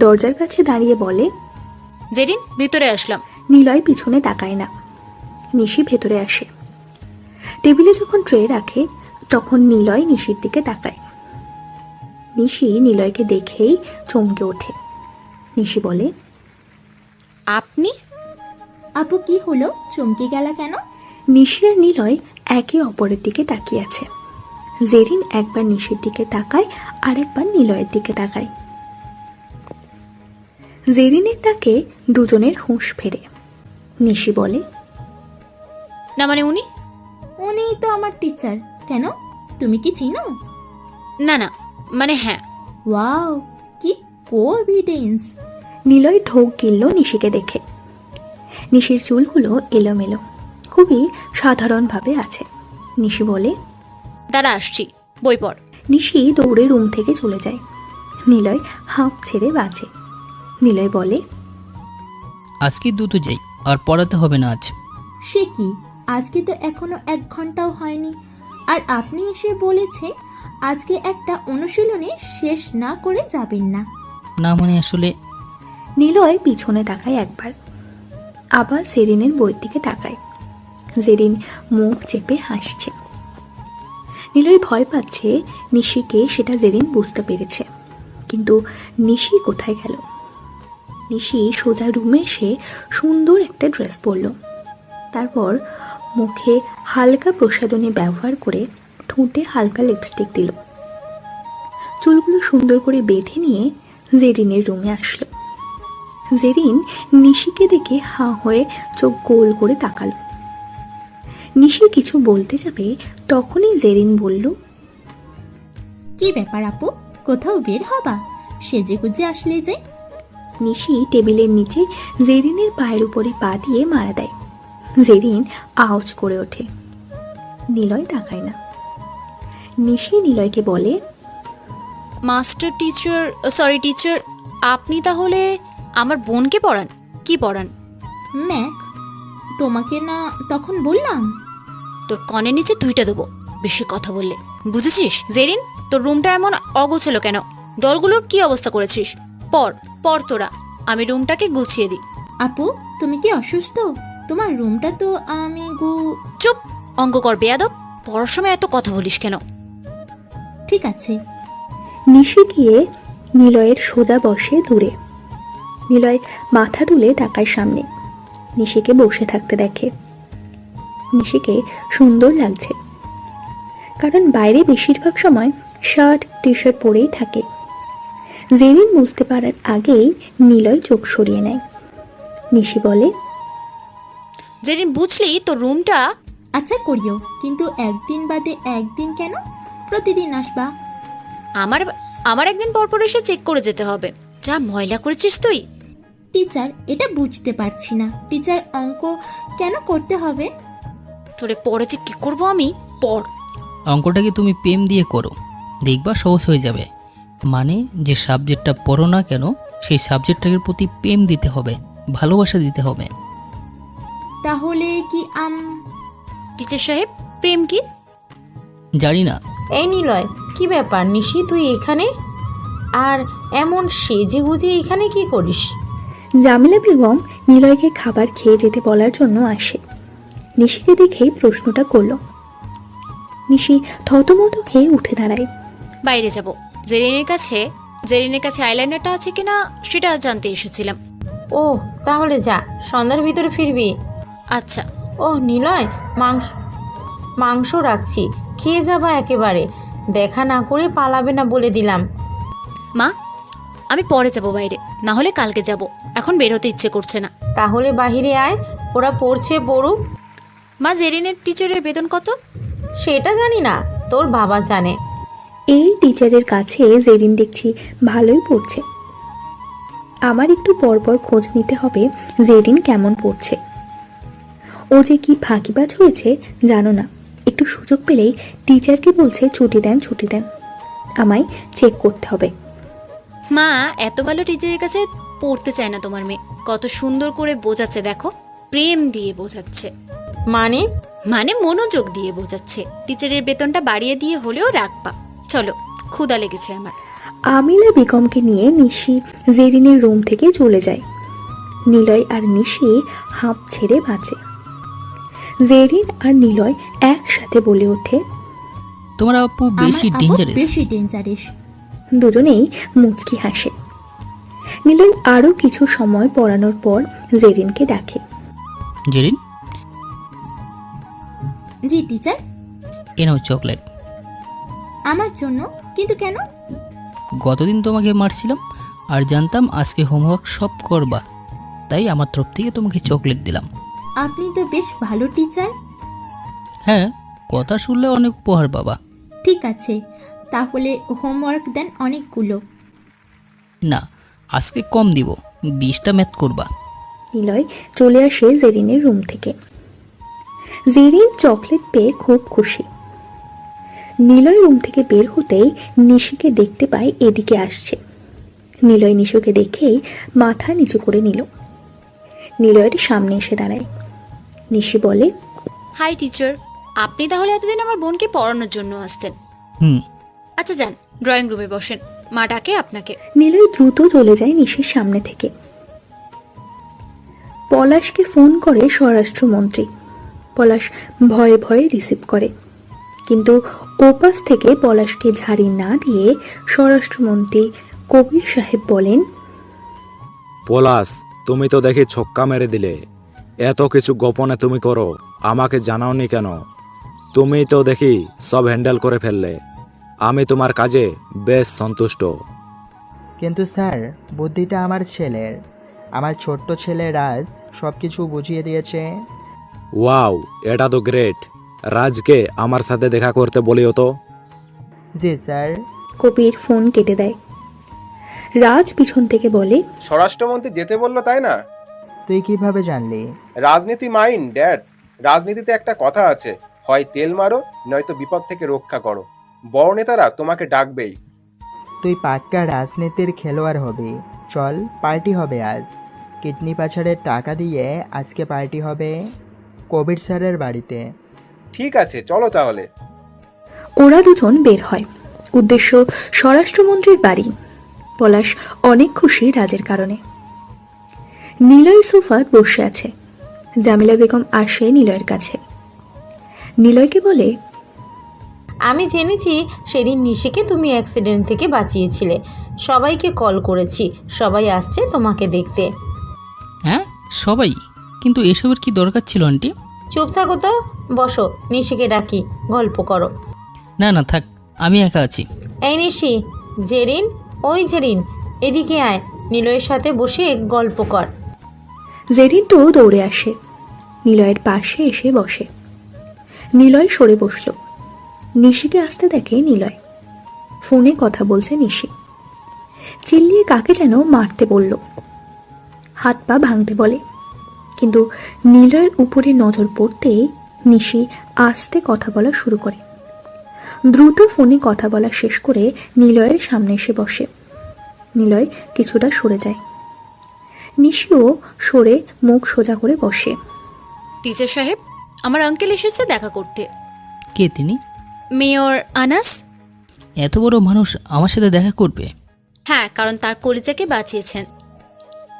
দরজার কাছে দাঁড়িয়ে বলে, জেরিন, ভিতরে আসলাম। নিলয় পিছনে তাকায় না। নিশি ভেতরে আসে। টেবিলে যখন ট্রে রাখে, তখন নিলয় নিশির দিকে তাকায়। নিশি নিলয়কে দেখেই চমকে ওঠে। নিশি বলে, আপনি? আপু কি হলো, চমকে গেলা কেন? নিশি আর নিলয় একে অপরের দিকে তাকিয়ে আছে। জেরিন একবার নিশির দিকে তাকায়, আর একবার নিলয়ের দিকে তাকায়। জেরিনের ডাকে দুজনের হুঁশ ফেরে। নিশি বলে, না মানে উনি? উনি তো আমার টিচার। কেন, তুমি কি চিনো? না না, মানে হ্যাঁ। ওয়াও, কি কোভিডেন্স। নিলয় ঢোক গিলল নিশিকে দেখে। নিশির চুলগুলো এলোমেলো, খুবই সাধারণভাবে আছে। নিশি বলে, দাঁড়া আসছি, বই পড়। নিশি দৌড়ে রুম থেকে চলে যায়। নিলয় হাঁপ ছেড়ে বাঁচে। নিলয় বলে, আজকে দ্রুত যাই, আর পড়াতে হবে না আজ। সে কি, আজকে তো এখনো 1 ঘন্টাও হয়নি, আর আপনি এসে বলেছেন আজকে একটা অনুশীলনী শেষ না করে যাবেন না। না মানে আসলে। নিলয় পিছনে তাকায় একবার, আবার জেরিনের বইয়ের দিকে তাকায়। জেরিন মুখ চেপে হাসছে। নিলয় ভয় পাচ্ছে নিশিকে, সেটা জেরিন বুঝতে পেরেছে। কিন্তু নিশি কোথায় গেল? নিশি সোজা রুমে এসে সুন্দর একটা ড্রেস পরল। তারপর মুখে হালকা প্রসাধনী ব্যবহার করে ঠোঁটে হালকা লিপস্টিক দিল। চুলগুলো সুন্দর করে বেঁধে নিয়ে জেরিনের রুমে আসলো। জেরিন নিশিকে দেখে হাঁ হয়ে চোখ গোল করে তাকালো। নিশি কিছু বলতে যাবে, তখনই জেরিন বলল, কি ব্যাপার আপু, কোথাও বের হবা? সেজে গুজে আসলে যে। নিশি টেবিলের নিচে জেরিনের পায়ের উপরে পা দিয়ে মারা দেয়। জেরিন আওয়াজ করে ওঠে। নিলয় তাকায় না। নিশি নিলয়কে বলে, টিচার, আপনি তাহলে আমার বোনকে পড়ান? কি পড়ান? ম্যাক, তোমাকে না তখন বললাম? তোর কনের নিচে 2টা দেবো বেশি কথা বললে, বুঝেছিস? জেরিন, তোর রুমটা এমন অগোছালো কেন? দলগুলোর কি অবস্থা করেছিস? পর তোরা, আমি রুমটাকে গুছিয়ে দিই। আপু, তুমি কি অসুস্থ? তোমার রুমটা তো চুপ, অঙ্ক কর বেয়াদব। পড়ার সময় এত কথা বলিস কেন? ঠিক আছে। নিশি গিয়ে নিলয়ের সোজা বসে দূরে। নিলয় মাথা তুলে তাকায় সামনে। নিশিকে বসে থাকতে দেখে। নিশিকে সুন্দর লাগছে, কারণ বাইরে বেশিরভাগ সময় শার্ট টি শার্ট পরেই থাকে। জেরিন বুঝতে পারার আগেই নিলয় চোখ সরিয়ে নেয়। নিশি বলে, জেরিন, বুঝলি তোর রুমটা? আচ্ছা করিও, কিন্তু একদিন বাদে একদিন কেন? প্রতিদিন আসবা? আমার একদিন পর এসে চেক করে যেতে হবে। যা ময়লা করেছিস তুই। টিচার, এটা বুঝতে পারছি না। টিচার, অঙ্ক কেন করতে হবে? তোরে পড়েছে কি করব আমি? পড়। অঙ্কটাকে তুমি প্রেম দিয়ে করো, দেখবা সহজ হয়ে যাবে। মানে যে সাবজেক্টটা পড়ো না কেন, সেই সাবজেক্টটার প্রতি প্রেম দিতে হবে, ভালোবাসা দিতে হবে। তাহলে কি টিচার সাহেব, প্রেম কি? জানি না। এই নিলয়, কি ব্যাপার নিশি, তুই এখানে? আর এমন সেজে গুজে এখানে কি করিস? জামিলা বেগম নিলয়কে খাবার খেয়ে যেতে বলার জন্য আসে। নিশিকে দেখেই প্রশ্নটা করল। নিশি থতমত খেয়ে উঠে দাঁড়ায়। বাইরে যাব। জেরিনের কাছে আইলাইনারটা আছে কিনা সেটা জানতে এসেছিলাম। ও, তাহলে যা, সন্ধ্যার ভিতরে ফিরবি। আচ্ছা। ও নিলয়, মাংস রাখছি, খেয়ে যাবা একেবারে। দেখা না করে পালাবে না বলে দিলাম। মা, আমি পরে যাব বাইরে, না হলে কালকে যাব। এখন বের হতে ইচ্ছে করছে না। তাহলে বাহিরে আয়, ওরা পড়ছে পড়ুক। মা, জেরিনের টিচারের বেতন কত? সেটা জানি না, তোর বাবা জানে। এই টিচারের কাছে জেরিন দেখছি ভালোই পড়ছে। আমার একটু পরপর খোঁজ নিতে হবে জেরিন কেমন পড়ছে। ও যে কি ফাঁকিবাজ হয়েছে জানো না। একটু সুযোগ পেলেই টিচারকে বলছে ছুটি দেন, আমায় চেক করতে হবে। মা, এত ভালো টিচারের কাছে পড়তে চায় না তোমার মেয়ে। কত সুন্দর করে বোঝাচ্ছে দেখো, প্রেম দিয়ে বোঝাচ্ছে। মানে মনোযোগ দিয়ে বোঝাচ্ছে। টিচারের বেতনটা বাড়িয়ে দিয়ে হলেও রাখবা। চলো, ক্ষুধা লেগেছে আমার। আমিলা বেগমকে নিয়ে নিশি জেরিনের রুম থেকে চলে যায়। নিলয় আর নিশি হাঁপ ছেড়ে বাঁচে। জেরিন আর নিলয় একসাথে বলে ওঠে, তোমার আপু বেশি ডেঞ্জারাস। দুজনেই মুচকি হাসে। নিলয় আরো কিছু সময় পড়ানোর পর জেরিনকে ডাকে। জেরিন, জি টিচার। এনাও চকলেট। আমার জন্য? কিন্তু কেন? গতদিন তোমাকে মারছিলাম আর জানতাম আজকে হোমওয়ার্ক সব করবা, তাই আমার তরফ থেকে তোমাকে চকলেট দিলাম। আপনি তো বেশ ভালো টিচার। হ্যাঁ, কথা শুনলে অনেক উপহার পাবা। ঠিক আছে, তাহলে হোমওয়ার্ক দেন অনেকগুলো। না, আজকে কম দিব, 20টা ম্যাথ করবা। নিলয় চলে আসে জেরিনের রুম থেকে। জেরিন চকলেট পেয়ে খুব খুশি। নিলয় রুম থেকে বের হতেই নিশিকে দেখতে পায় এদিকে আসছে। নিলয় নিশুকে দেখেই মাথা নিচু করে নিল। নিলয়ের সামনে এসে দাঁড়ায়। নিশি বলে, হাই টিচার, আপনি তাহলে এতদিন আমার বোনকে পড়ানোর জন্য আসতেন? আচ্ছা যান, ড্রয়িং রুমে বসেন, মা ডাকে আপনাকে। নিলয় দ্রুত চলে যায় নিশির সামনে থেকে। পলাশকে ফোন করে স্বরাষ্ট্রমন্ত্রী। পলাশ ভয়ে ভয়ে রিসিভ করে। কিন্তু ওপাশ থেকে পলাশকে ঝাড়ি না দিয়ে স্বরাষ্ট্রমন্ত্রী কবির সাহেব বলেন, পলাশ, তুমি তো দেখি ছক্কা মেরে দিলে। এত কিছু গোপনে তুমি করো, আমাকে জানাওনি কেন? তুমি তো দেখি সব হ্যান্ডেল করে ফেললে। আমি তোমার কাজে বেশ সন্তুষ্ট। কিন্তু স্যার, বুদ্ধিটা আমার ছেলের। আমার ছোট্ট ছেলে রাজ সব কিছু বুঝিয়ে দিয়েছে। ওয়াও, এটা তো গ্রেট। রাজকে আমার সাথে দেখা করতে বলিও তো। জি স্যার। কবির ফোন কেটে দেয়। রাজ পিছন থেকে বলে, স্বরাষ্ট্রমন্ত্রী যেতে বললো, তাই না? তুই কিভাবে জানলি? রাজনীতি মাইন্ড ড্যাড। রাজনীতিতে একটা কথা আছে, হয় তেল মারো, নয়তো বিপদ থেকে রক্ষা করো। বড় নেতারা তোমাকে ডাকবেই। তুই পাক্কা রাজনীতির খেলোয়াড় হবি। চল, পার্টি হবে আজ। কিডনি পাচারের টাকা দিয়ে আজকে পার্টি হবে কবির স্যারের বাড়িতে। ঠিক আছে, চলো তাহলে। ওরা দুজন বের হয়। উদ্দেশ্য স্বরাষ্ট্রমন্ত্রীর বাড়ি। পলাশ অনেক খুশি রাজের কারণে। নিলয় সোফায় বসে আছে। জামিলা বেগম আসে নিলয়ের কাছে। নিলয়কে বলে, আমি জেনেছি সেদিন নিশিকে তুমি অ্যাক্সিডেন্ট থেকে বাঁচিয়েছিলে। সবাইকে কল করেছি, সবাই আসছে তোমাকে দেখতে। হ্যাঁ, সবাই? কিন্তু এসবের কি দরকার ছিল আন্টি? চুপ থাকো তো, বসো, নিশিকে ডাকি, গল্প করো। না না, থাক, আমি একা আছি। এই নিশি, জেরিন, ওই জেরিন, এদিকে আয়, নিলয়ের সাথে বসে গল্প কর। জেরিন তো দৌড়ে আসে, নিলয়ের পাশে এসে বসে। নিলয় সরে বসল। নিশিকে আসতে দেখে নিলয়। ফোনে কথা বলছে নিশি। চিল্লিয়ে কাকে যেন মারতে বলল, হাত পা ভাঙতে বলে। কিন্তু নিলয়ের উপরে নজর পড়তেই নিশি আস্তে কথা বলা শুরু করে। দ্রুত ফোনে কথা বলা শেষ করে নিলয়ের সামনে এসে বসে। নিলয় কিছুটা সরে যায়। নিশিও সরে মুখ সোজা করে বসে। টিচার সাহেব, আমার আঙ্কেল এসেছে দেখা করতে। কে তিনি? মেয়র আনাস। এত বড় মানুষ আমার সাথে দেখা করবে? হ্যাঁ, কারণ তার কলিজাকে বাঁচিয়েছেন,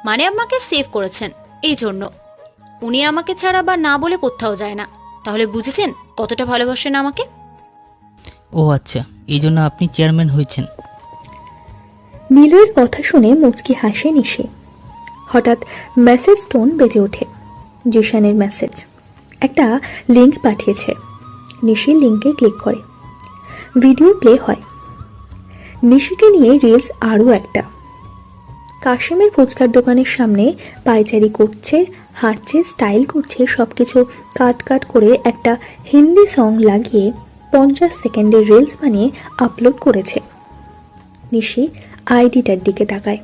মানে আমাকে সেভ করেছেন, এই জন্য। উনি আমাকে ছাড়া বা না বলে কোথাও যায় না। তাহলে বুঝেছেন কতটা ভালোবাসেন আমাকে। ও আচ্ছা, এই জন্য আপনি চেয়ারম্যান হয়েছেন। নিলয়ের কথা শুনে মুচকি হাসে নিশি। হঠাৎ মেসেজ টোন বেজে ওঠে। জিশানের মেসেজ। একটা লিঙ্ক পাঠিয়েছে। নিশি লিঙ্কে ক্লিক করে। ভিডিও প্লে হয়। নিশিকে নিয়ে রিলস আরও একটা। কাশিমের ফুচকার দোকানের সামনে পায়চারি করছে, হাঁটছে, স্টাইল করছে, সবকিছু কাট কাট করে একটা হিন্দি সং লাগিয়ে 50 সেকেন্ডের রিলস বানিয়ে আপলোড করেছে। নিশি আইডিটার দিকে তাকায়।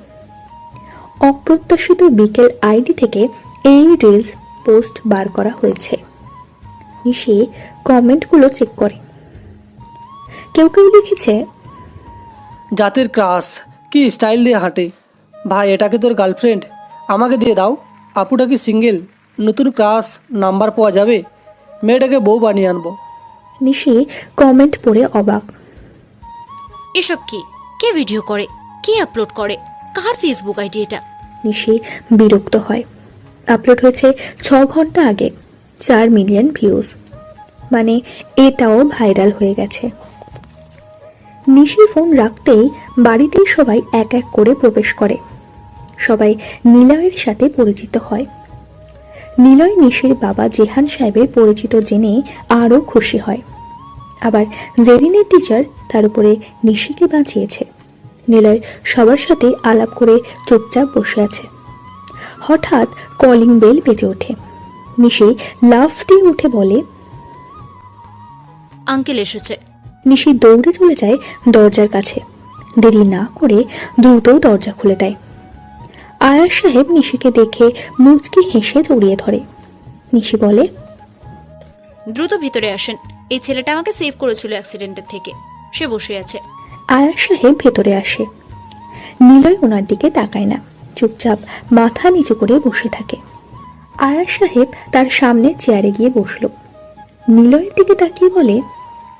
অপ্রত্যাশিত বিকেল আইডি থেকে এই রিলস পোস্ট বার করা হয়েছে। নিশি কমেন্টগুলো চেক করে। কেউ কেউ লিখেছে, জাতের ক্রাশ, কি স্টাইল দিয়ে হাঁটে ভাই, এটাকে তোর গার্লফ্রেন্ড? আমাকে দিয়ে দাও। আপুটা কি সিঙ্গেল? নতুন ক্রাশ নাম্বার পাওয়া যাবে? মেয়েটাকে বউ বানিয়ে আনবো। নিশি কমেন্ট পড়ে অবাক। এসব কি? কে ভিডিও করে? কে আপলোড করে? কার ফেসবুক আইডি এটা? নিশি বিরক্ত হয়। আপলোড হয়েছে 6 ঘন্টা আগে, 4 মিলিয়ন ভিউজ, মানে এটাও ভাইরাল হয়ে গেছে। নিশি ফোন রাখতেই বাড়িতেই সবাই এক এক করে প্রবেশ করে। সবাই নিলয়ের সাথে পরিচিত হয়। নিলয় নিশির বাবা জেহান সাহেবের পরিচিত জেনে আরও খুশি হয়। আবার জেরিনের টিচার তার উপরে নিশিকে বাঁচিয়েছে। নিলয় সবার সাথে আলাপ করে চুপচাপ বসে আছে। হঠাৎ কলিং বেল বেজে ওঠে। নিশি লাফ দিয়ে উঠে বলে, আঙ্কেল এসেছে। নিশি দৌড়ে চলে যায় দরজার কাছে। দেরি না করে দ্রুত দরজা খুলে দেয়। আয়াস সাহেব নিশিকে দেখে মুচকি হেসে জড়িয়ে ধরে। নিশি বলে, দ্রুত ভিতরে আসেন, এই ছেলেটা আমাকে সেভ করেছিল অ্যাক্সিডেন্টের থেকে, সে বসে আছে। আয়াস সাহেব ভেতরে আসে। নিলয় ওনার দিকে তাকায় না, চুপচাপ মাথা নিচু করে বসে থাকে। আয়াস সাহেব তার সামনে চেয়ারে গিয়ে বসল। নিলয়ের দিকে তাকিয়ে বলে,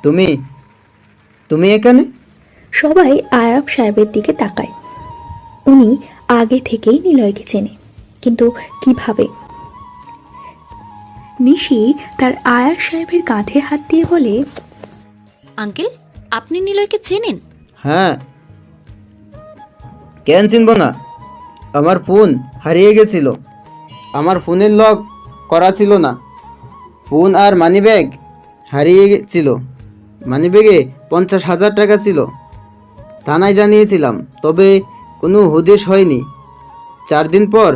তুমি তুমি এখানে? সবাই আয়াব সাহেবের দিকে তাকায়। উনি আগে থেকেই নিলয়কে চেনে, কিন্তু কিভাবে? নিশি তার আয়াস সাহেবের কাঁধে হাত দিয়ে বলে, আঙ্কেল, আপনি নিলয়কে চেনেন? হ্যাঁ, কেন চিনব না? আমার ফোন হারিয়ে গেছিল। আমার ফোনের লক করা ছিল না। ফোন আর মানিব্যাগ হারিয়ে ছিল। মানিব্যাগে 50,000 টাকা ছিল। থানায় জানিয়েছিলাম, তবে কোনো হদিশ হয়নি। 4 দিন পর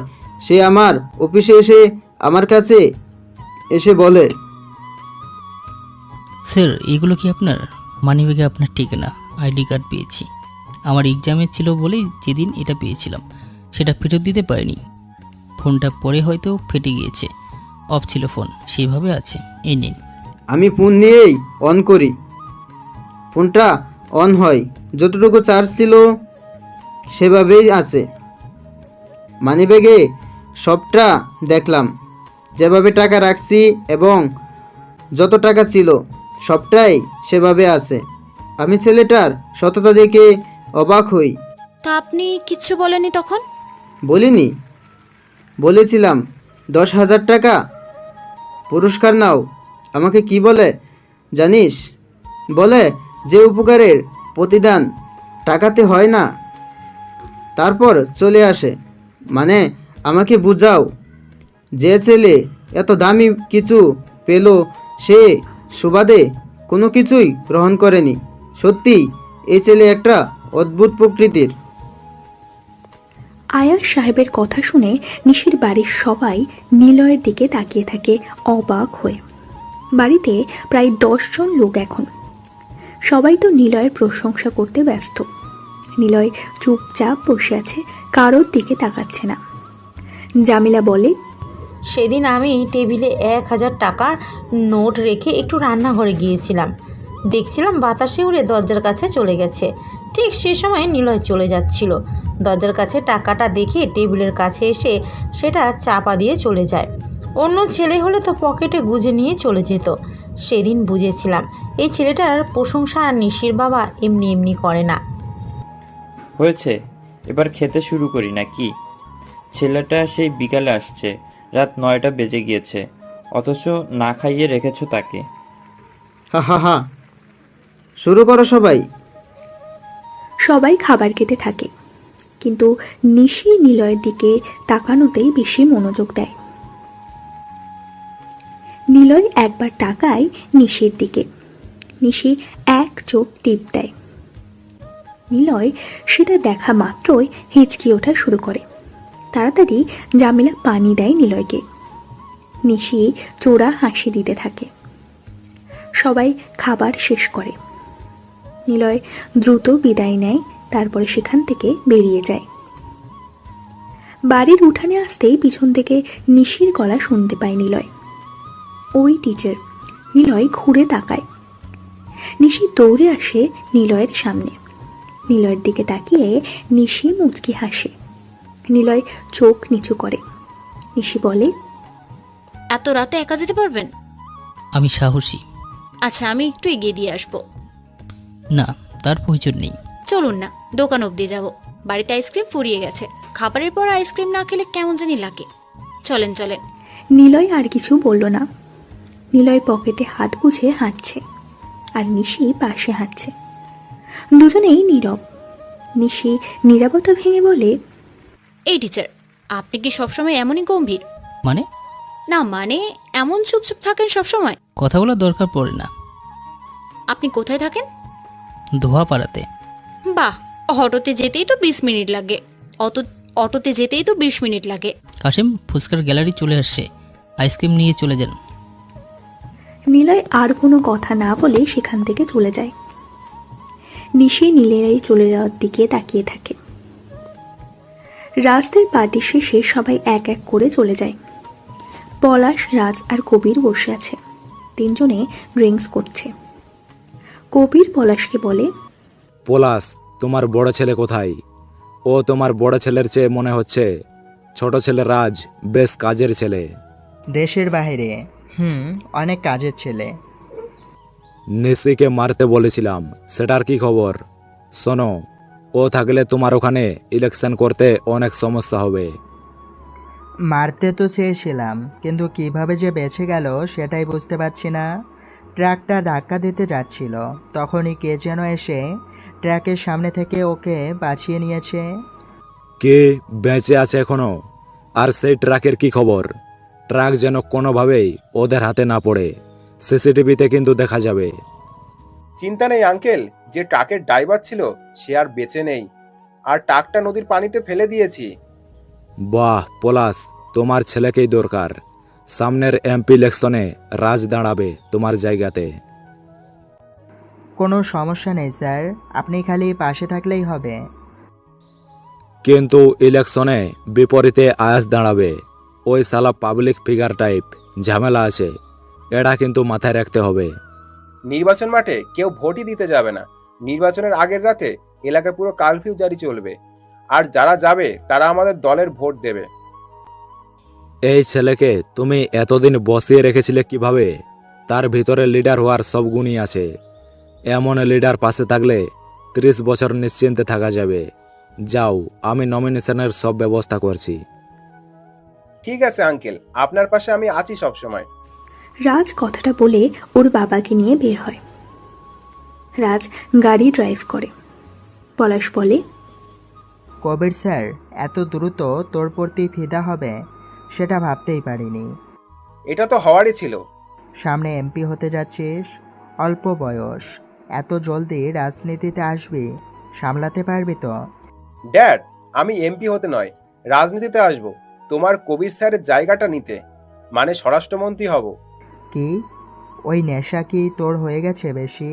সে আমার অফিসে এসে আমার কাছে এসে বলে, স্যার, এগুলো কি আপনার? মানিব্যাগে আপনার ঠিকানা, আইডি কার্ড পেয়েছি। আমার এক্সামে ছিল বলেই যেদিন এটা পেয়েছিলাম সেটা ফেরত দিতে পারিনি। ফোনটা পরে হয়তো ফেটে গিয়েছে, অফ ছিল ফোন, সেভাবে আছে, এই নিন। আমি ফোন নিয়েই অন করি। ফোনটা অন হয়, যতটুকু চার্জ ছিল সেভাবেই আছে। মানিব্যাগে সবটা দেখলাম, যেভাবে টাকা রাখছি এবং যত টাকা ছিল সবটাই সেভাবে আছে। আমি ছেলেটার সততা দেখে অবাক হই। তা আপনি কিচ্ছু বলেননি তখন? বলিনি, বলেছিলাম 10,000 টাকা পুরস্কার নাও। আমাকে কি বলে জানিস? বলে যে উপকারের প্রতিদান টাকাতে হয় না। তারপর চলে আসে। মানে আমাকে বুঝাও, যে ছেলে এত দামি কিছু পেল সে সুবাদে কোনো কিছুই গ্রহণ করেনি। সত্যি এই ছেলে একটা অদ্ভুত প্রকৃতির। আয়াস সাহেবের কথা শুনে নিশির বাড়ির সবাই নিলয়ের দিকে তাকিয়ে থাকে অবাক হয়ে। বাড়িতে প্রায় 10 জন লোক এখন। সবাই তো নিলয়ের প্রশংসা করতে ব্যস্ত। নিলয় চুপচাপ বসে আছে, কারোর দিকে তাকাচ্ছে না। জামিলা বলে, সেদিন আমি টেবিলে 1,000 টাকার নোট রেখে একটু রান্নাঘরে গিয়েছিলাম। দেখছিলাম বাতাসে উড়ে দরজার কাছে চলে গেছে। ঠিক সে সময় নিলয় চলে যাচ্ছিল। দরজার কাছে টাকাটা দেখে টেবিলের কাছে এসে সেটা চাপা দিয়ে চলে যায়। অন্য ছেলে হলে তো পকেটে গুজে নিয়ে চলে যেত। সেদিন বুঝেছিলাম এই ছেলেটার প্রশংসা নিশির বাবা এমনি এমনি করে না। হয়েছে, এবার খেতে শুরু করি নাকি? ছেলেটা সেই বিকালে আসছে, রাত 9টা বেজে গিয়েছে, অথচ না খাইয়ে রেখেছো তাকে। হা হা হা, শুরু করো সবাই। সবাই খাবার খেতে থাকে, কিন্তু নিশি নিলয়ের দিকে তাকানোতেই বেশি মনোযোগ দেয়। নিলয় একবার তাকায় নিশির দিকে। নিশি এক চোখ টিপ দেয়। নিলয় সেটা দেখা মাত্রই হেঁচকি ওঠা শুরু করে। তাড়াতাড়ি জামিলা পানি দেয় নিলয়কে। নিশি চোরা হাসি দিতে থাকে। সবাই খাবার শেষ করে। নিলয় দ্রুত বিদায় নেয়, তারপরে সেখান থেকে বেরিয়ে যায়। বাড়ির উঠানে আসতেই পিছন থেকে নিশির গলা শুনতে পায় নিলয়। ওই টিচার। নিলয় ঘুরে তাকায়। নিশি দৌড়ে আসে নিলয়ের সামনে। নিলয়ের দিকে তাকিয়ে নিশি মুচকি হাসে। নিলয় চোখ নিচু করে। নিশি বলে, এত রাতে একা যেতে পারবেন? আমি সাহসী। আচ্ছা, আমি একটু এগিয়ে দিয়ে আসবো। না, তার প্রয়োজন নেই। চলুন না, দোকান অবধি যাব। বাড়িতে আইসক্রিম ফুরিয়ে গেছে। খাবারের পর আইসক্রিম না খেলে কেমন জানি লাগে। চলেন চলেন। নিলয় আর কিছু বলল না। নিলয় পকেটে হাত গুছে হাঁটছে, আর নিশি পাশে হাঁটছে। দুজনেই নীরব। নিশি নীরবতা ভেঙে বলে, এই টিচার, আপনি কি সবসময় এমনই গম্ভীর? মানে? না মানে এমন চুপচুপ থাকেন সবসময়? কথা বলার দরকার পড়ে না। আপনি কোথায় থাকেন? ধোয়াপাড়াতে। বাহ, অটোতে যেতেই তো 20 মিনিট লাগে। অটোতে যেতেই তো 20 মিনিট লাগে। কাশিম, ফুচকার গ্যালারি চলে আসছে, আইসক্রিম নিয়ে চলে যান। নিলয় আর কোনো কথা না বলে সেখান থেকে চলে যায়। নিশি নীলেরাই চলে যাওয়ার দিকে তাকিয়ে থাকে। রাজদের পার্টি শেষে সবাই এক এক করে চলে যায়। পলাশ, রাজ আর কবির বসে আছে। তিনজনে ড্রিঙ্কস করছে। কবির পলাশকে বলে, পলাশ, তোমার বড় ছেলে কোথায়? ও তোমার বড় ছেলের চেয়ে মনে হচ্ছে ছোট ছেলে রাজ বেশ কাজের ছেলে। দেশের বাইরে। অনেক কাজের ছেলে। নিশিকে মারতে বলেছিলাম, সেটার কি খবর? শোনো, ও থাকলে তোমার ওখানে ইলেকশন করতে অনেক সমস্যা হবে। মারতে তো চেয়েছিলাম, কিন্তু কিভাবে যে বেঁচে গেল সেটাই বুঝতে পারছি না। ট্রাকটা ধাক্কা দিতে যাচ্ছিল, তখনই কে যেন এসে ট্রাকের সামনে থেকে ওকে বাঁচিয়ে নিয়েছে। কে বেঁচে আছে এখনো? আর সেই ট্রাকের কি খবর? ট্রাক যেন কোনোভাবেই ওদের হাতে না পড়ে। সিসিটিভিতে কিন্তু দেখা যাবে। চিন্তা নেই আঙ্কেল, যে ট্রাকের ড্রাইভার ছিল সে আর বেঁচে নেই, আর ট্রাকটা নদীর পানিতে ফেলে দিয়েছি। বাহ পলাশ, তোমার ছেলেকেই দরকার। সামনের এমপি ইলেকশনে রাজ দাঁড়াবে তোমার জায়গাতে। কোনো সমস্যা নেই স্যার, আপনি খালি পাশে থাকলেই হবে। কিন্তু ইলেকশনে বিপরীতে আয়াস দাঁড়াবে। ওই শালা পাবলিক ফিগার টাইপ, ঝামেলা আছে, এটা কিন্তু মাথায় রাখতে হবে। নির্বাচন মাঠে কেউ ভোটই দিতে যাবে না। নির্বাচনের আগের রাতে এলাকায় পুরো কারফিউ জারি চলবে, আর যারা যাবে তারা আমাদের দলের ভোট দেবে। এই ছেলেকে তুমি এতদিন বসিয়ে রেখেছিলে কিভাবে? তার ভিতরে লিডার হওয়ার সব গুণই আছে। এমন লিডার পাশে থাকলে 30 বছর নিশ্চিন্তে থাকা যাবে। যাও, আমি নমিনেশনের সব ব্যবস্থা করছি। ঠিক আছে আঙ্কেল, আপনার পাশে আমি আছি সব সময়। রাজ কথাটা বলে ওর বাবাকে নিয়ে বের হয়। রাজ গাড়ি ড্রাইভ করে। পলাশ বলে, কবির স্যার এত দ্রুত তোর প্রতি ফিদা হবে সেটা ভাবতেই পারিনি। এটা তো হওয়ারই ছিল। সামনে এমপি হতে যাচ্ছিস, অল্প বয়স, এত জলদি রাজনীতিতে আসবি, সামলাতে পারবি তো? ড্যাড, আমি এমপি হতে নয়, রাজনীতিতে আসব, তোমার কবির স্যারের জায়গাটা নিতে, মানে স্বরাষ্ট্রমন্ত্রী হব। কি ওই নেশা কি তোর হয়ে গেছে বেশি?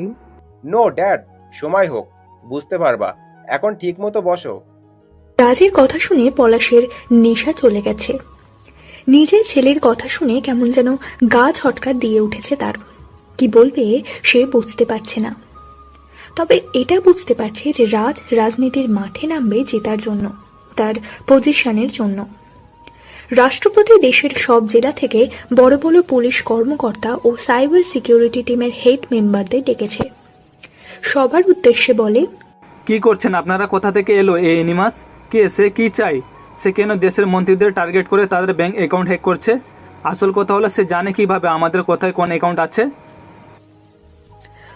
নো ড্যাড, সময় হোক, বুঝতে পারবা। এখন ঠিক মতো বসো। রাজের কথা শুনে পলাশের নেশা চলে গেছে। নিজের ছেলের কথা শুনে কেমন যেন গা ছটকা দিয়ে উঠেছে তার। কি বলবে সে বুঝতে পারছে না। তবে এটা বুঝতে পারছে যে রাজ রাজনীতির মাঠে নামবে জেতার জন্য, তার পজিশনের জন্য। রাষ্ট্রপতি দেশের সব জেলা থেকে বড় বড় পুলিশ কর্মকর্তা ও সাইবার সিকিউরিটি টিমের হেড মেম্বারদের ডেকেছে। সবার উদ্দেশ্যে বলে, কি করছেন আপনারা? কোথা থেকে এলো এই এনিমাস? কে সে? কি চাই সে? কেন দেশের মন্ত্রীদের টার্গেট করে তাদের ব্যাংক অ্যাকাউন্ট হ্যাক করছে? আসল কথা হলো সে জানে কিভাবে আমাদের কোথায় কোন অ্যাকাউন্ট আছে।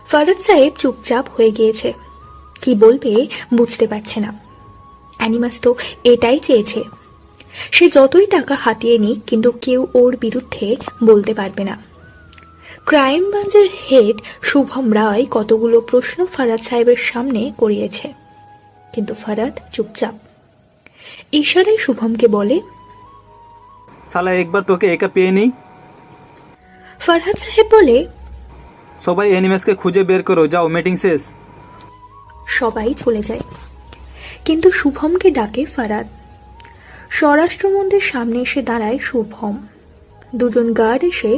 ফারাদ সাহেব চুপচাপ হয়ে গিয়েছে। কি বলবে বুঝতে পারছে না। অ্যানিমাস তো এটাই চেয়েছে। সে যতই টাকা হাতিয়ে নিক, কিন্তু কেউ ওর বিরুদ্ধে বলতে পারবে না। ক্রাইম ব্রাঞ্চের হেড শুভম রায় কতগুলো প্রশ্ন ফারাদ সাহেবের সামনে করিয়েছে, কিন্তু ফারাদ চুপচাপ। ইশারায় শুভমকে বলে, সালা একবার তোকে একা পেয়ে নি। ফারহাদ সাহেব বলে, সবাই এনিমাসকে খুঁজে বের করো, যাও, মিটিং শেষ। সবাই চলে যায়, কিন্তু শুভমকে ডাকে ফারাদ। স্বরাষ্ট্রমন্ত্রীর সামনে এসে দাঁড়ায় শুভম। দুজন গার্ড এসে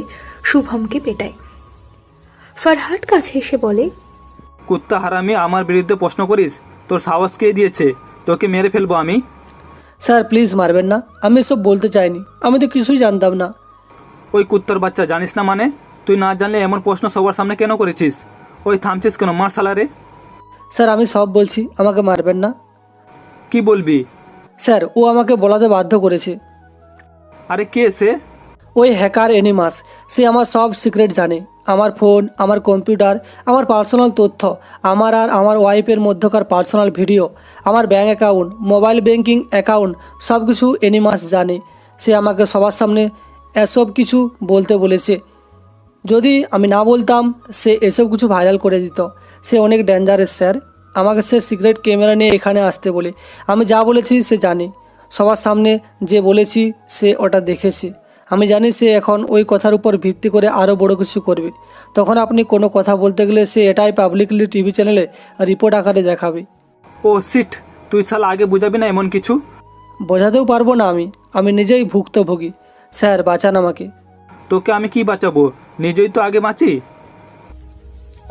শুভমকে পেটায়। ফারহাদ কাছে এসে বলে, কুত্তা হারামি, আমার বিরুদ্ধে প্রশ্ন করিস? তোর সাহস কে দিয়েছে? তোকে মেরে ফেলবো আমি। স্যার প্লিজ মারবেন না, আমি সব বলতে চাইনি, আমি তো কিছুই জানতাম না। ওই কুত্তার বাচ্চা, জানিস না মানে? তুই না জানলে এমন প্রশ্ন সবার সামনে কেন করেছিস? ওই থামছিস কেন? মার সালারে। স্যার আমি সব বলছি, আমাকে মারবেন না। কি বলবি? স্যার ও আমাকে বলাতে বাধ্য করেছে। আরে কে সে? ওই হ্যাকার এনিমাস, সে আমার সব সিক্রেট জানে। আমার ফোন, আমার কম্পিউটার, আমার পার্সোনাল তথ্য, আমার আর আমার ওয়াইফের মধ্যকার পার্সোনাল ভিডিও, আমার bank account, mobile banking account, সব কিছু এনিমাস জানে। সে আমাকে সবার সামনে এসব কিছু বলতে বলেছে। যদি আমি না বলতাম সে এসব কিছু ভাইরাল করে দিত। সে অনেক ডেঞ্জারাস স্যার। আমাকে সে সিক্রেট ক্যামেরা নিয়ে এখানে আসতে বলে। আমি যা বলেছি সে জানে। সবার সামনে যে বলেছি সে ওটা দেখেছে। আমি জানি সে এখন ওই কথার উপর ভিত্তি করে আরও বড় কিছু করবে। তখন আপনি কোনো কথা বলতে গেলে সে এটাই পাবলিকলি টিভি চ্যানেলে রিপোর্ট আকারে দেখাবে। ও সিট, তুই সালা আগে বুঝাবি না এমন কিছু? বোঝাতেও পারবো না আমি নিজেই ভুক্তভোগী। স্যার বাঁচান আমাকে। তোকে আমি কি বাঁচাবো? নিজেই তো আগে বাঁচি।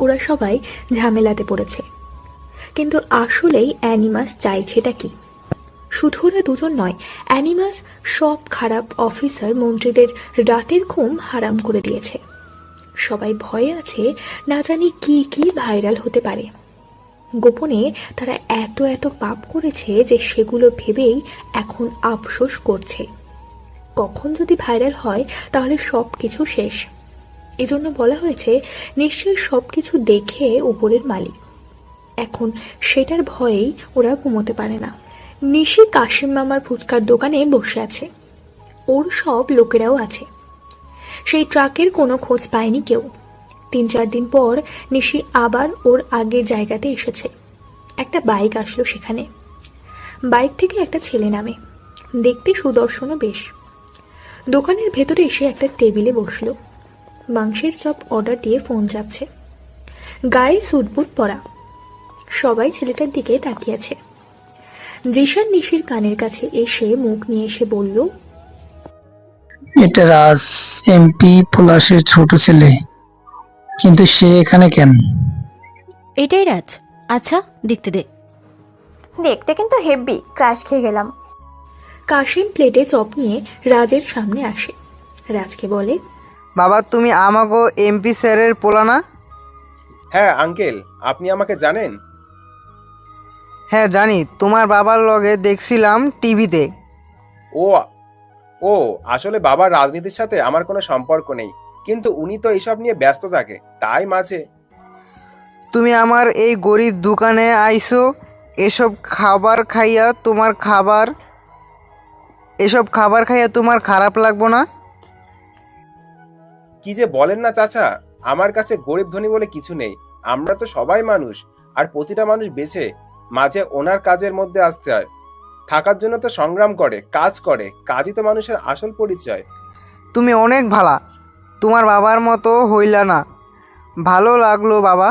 ওরা সবাই ঝামেলাতে পড়েছে, কিন্তু আসলেই অ্যানিমাস চাইছেটা কি? শুধু ওরা দুজন নয়, অ্যানিমাস সব খারাপ অফিসার মন্ত্রীদের রাতের ঘুম হারাম করে দিয়েছে। সবাই ভয়ে আছে, না জানি কি কি ভাইরাল হতে পারে। গোপনে তারা এত এত পাপ করেছে যে সেগুলো ভেবেই এখন আফসোস করছে। কখন যদি ভাইরাল হয় তাহলে সব কিছু শেষ। এজন্য বলা হয়েছে নিশ্চয়ই সবকিছু দেখে উপরের মালিক। এখন সেটার ভয়েই ওরা ঘুমোতে পারে না। নিশি কাশিম মামার ফুচকার দোকানে বসে আছে, ওর সব লোকেরাও আছে। সেই ট্রাকের কোনো খোঁজ পায়নি কেউ। 3-4 দিন পর নিশি আবার ওর আগের জায়গাতে এসেছে। একটা বাইক আসলো সেখানে। বাইক থেকে একটা ছেলে নামে, দেখতে সুদর্শনও বেশ। দোকানের ভেতরে এসে একটা টেবিলে বসলো। মাংসের চপ অর্ডার দিয়ে ফোন যাচ্ছে। গায়ে স্যুটবুট পরা, সবাই ছেলেটার দিকে তাকিয়ে আছে। জিশান নিশির কানের কাছে এসে মুখ নিয়ে এসে বলল, এটা রাজ, এমপি পলাশের ছোট ছেলে, কিন্তু সে এখানে কেন? এটাই রাজ। আচ্ছা দেখতে দে। দেখতে কিন্তু হেভি, ক্রাশ খেয়ে গেলাম। কাশিম প্লেটে চপ নিয়ে রাজের সামনে আসে। রাজকে বলে, বাবা তুমি আমাগো এমপি স্যারের পোলা না? হ্যাঁ আঙ্কেল, আপনি আমাকে জানেন? হ্যাঁ জানি, তোমার বাবার লগে দেখছিলাম টিভিতে। ও ও আসলে বাবার রাজনীতির সাথে আমার কোনো সম্পর্ক নেই, কিন্তু উনি তো এইসব নিয়ে ব্যস্ত থাকে, তাই মাঝে। তুমি আমার এই গরিব দোকানে আইছো, এসব খাবার খাইয়া তোমার খারাপ লাগবো না? কি যে বলেন না চাচা, আমার কাছে গরিব ধনী বলে কিছু নেই। আমরা তো সবাই মানুষ, আর প্রতিটা মানুষ বেছে মাঝে ওনার কাজের মধ্যে আসতে হয়। থাকার জন্য তো সংগ্রাম করে, কাজ করে, কাজই তো মানুষের আসল পরিচয়। তুমি অনেক ভালা, তোমার বাবার মতো হইলা না। ভালো লাগলো বাবা।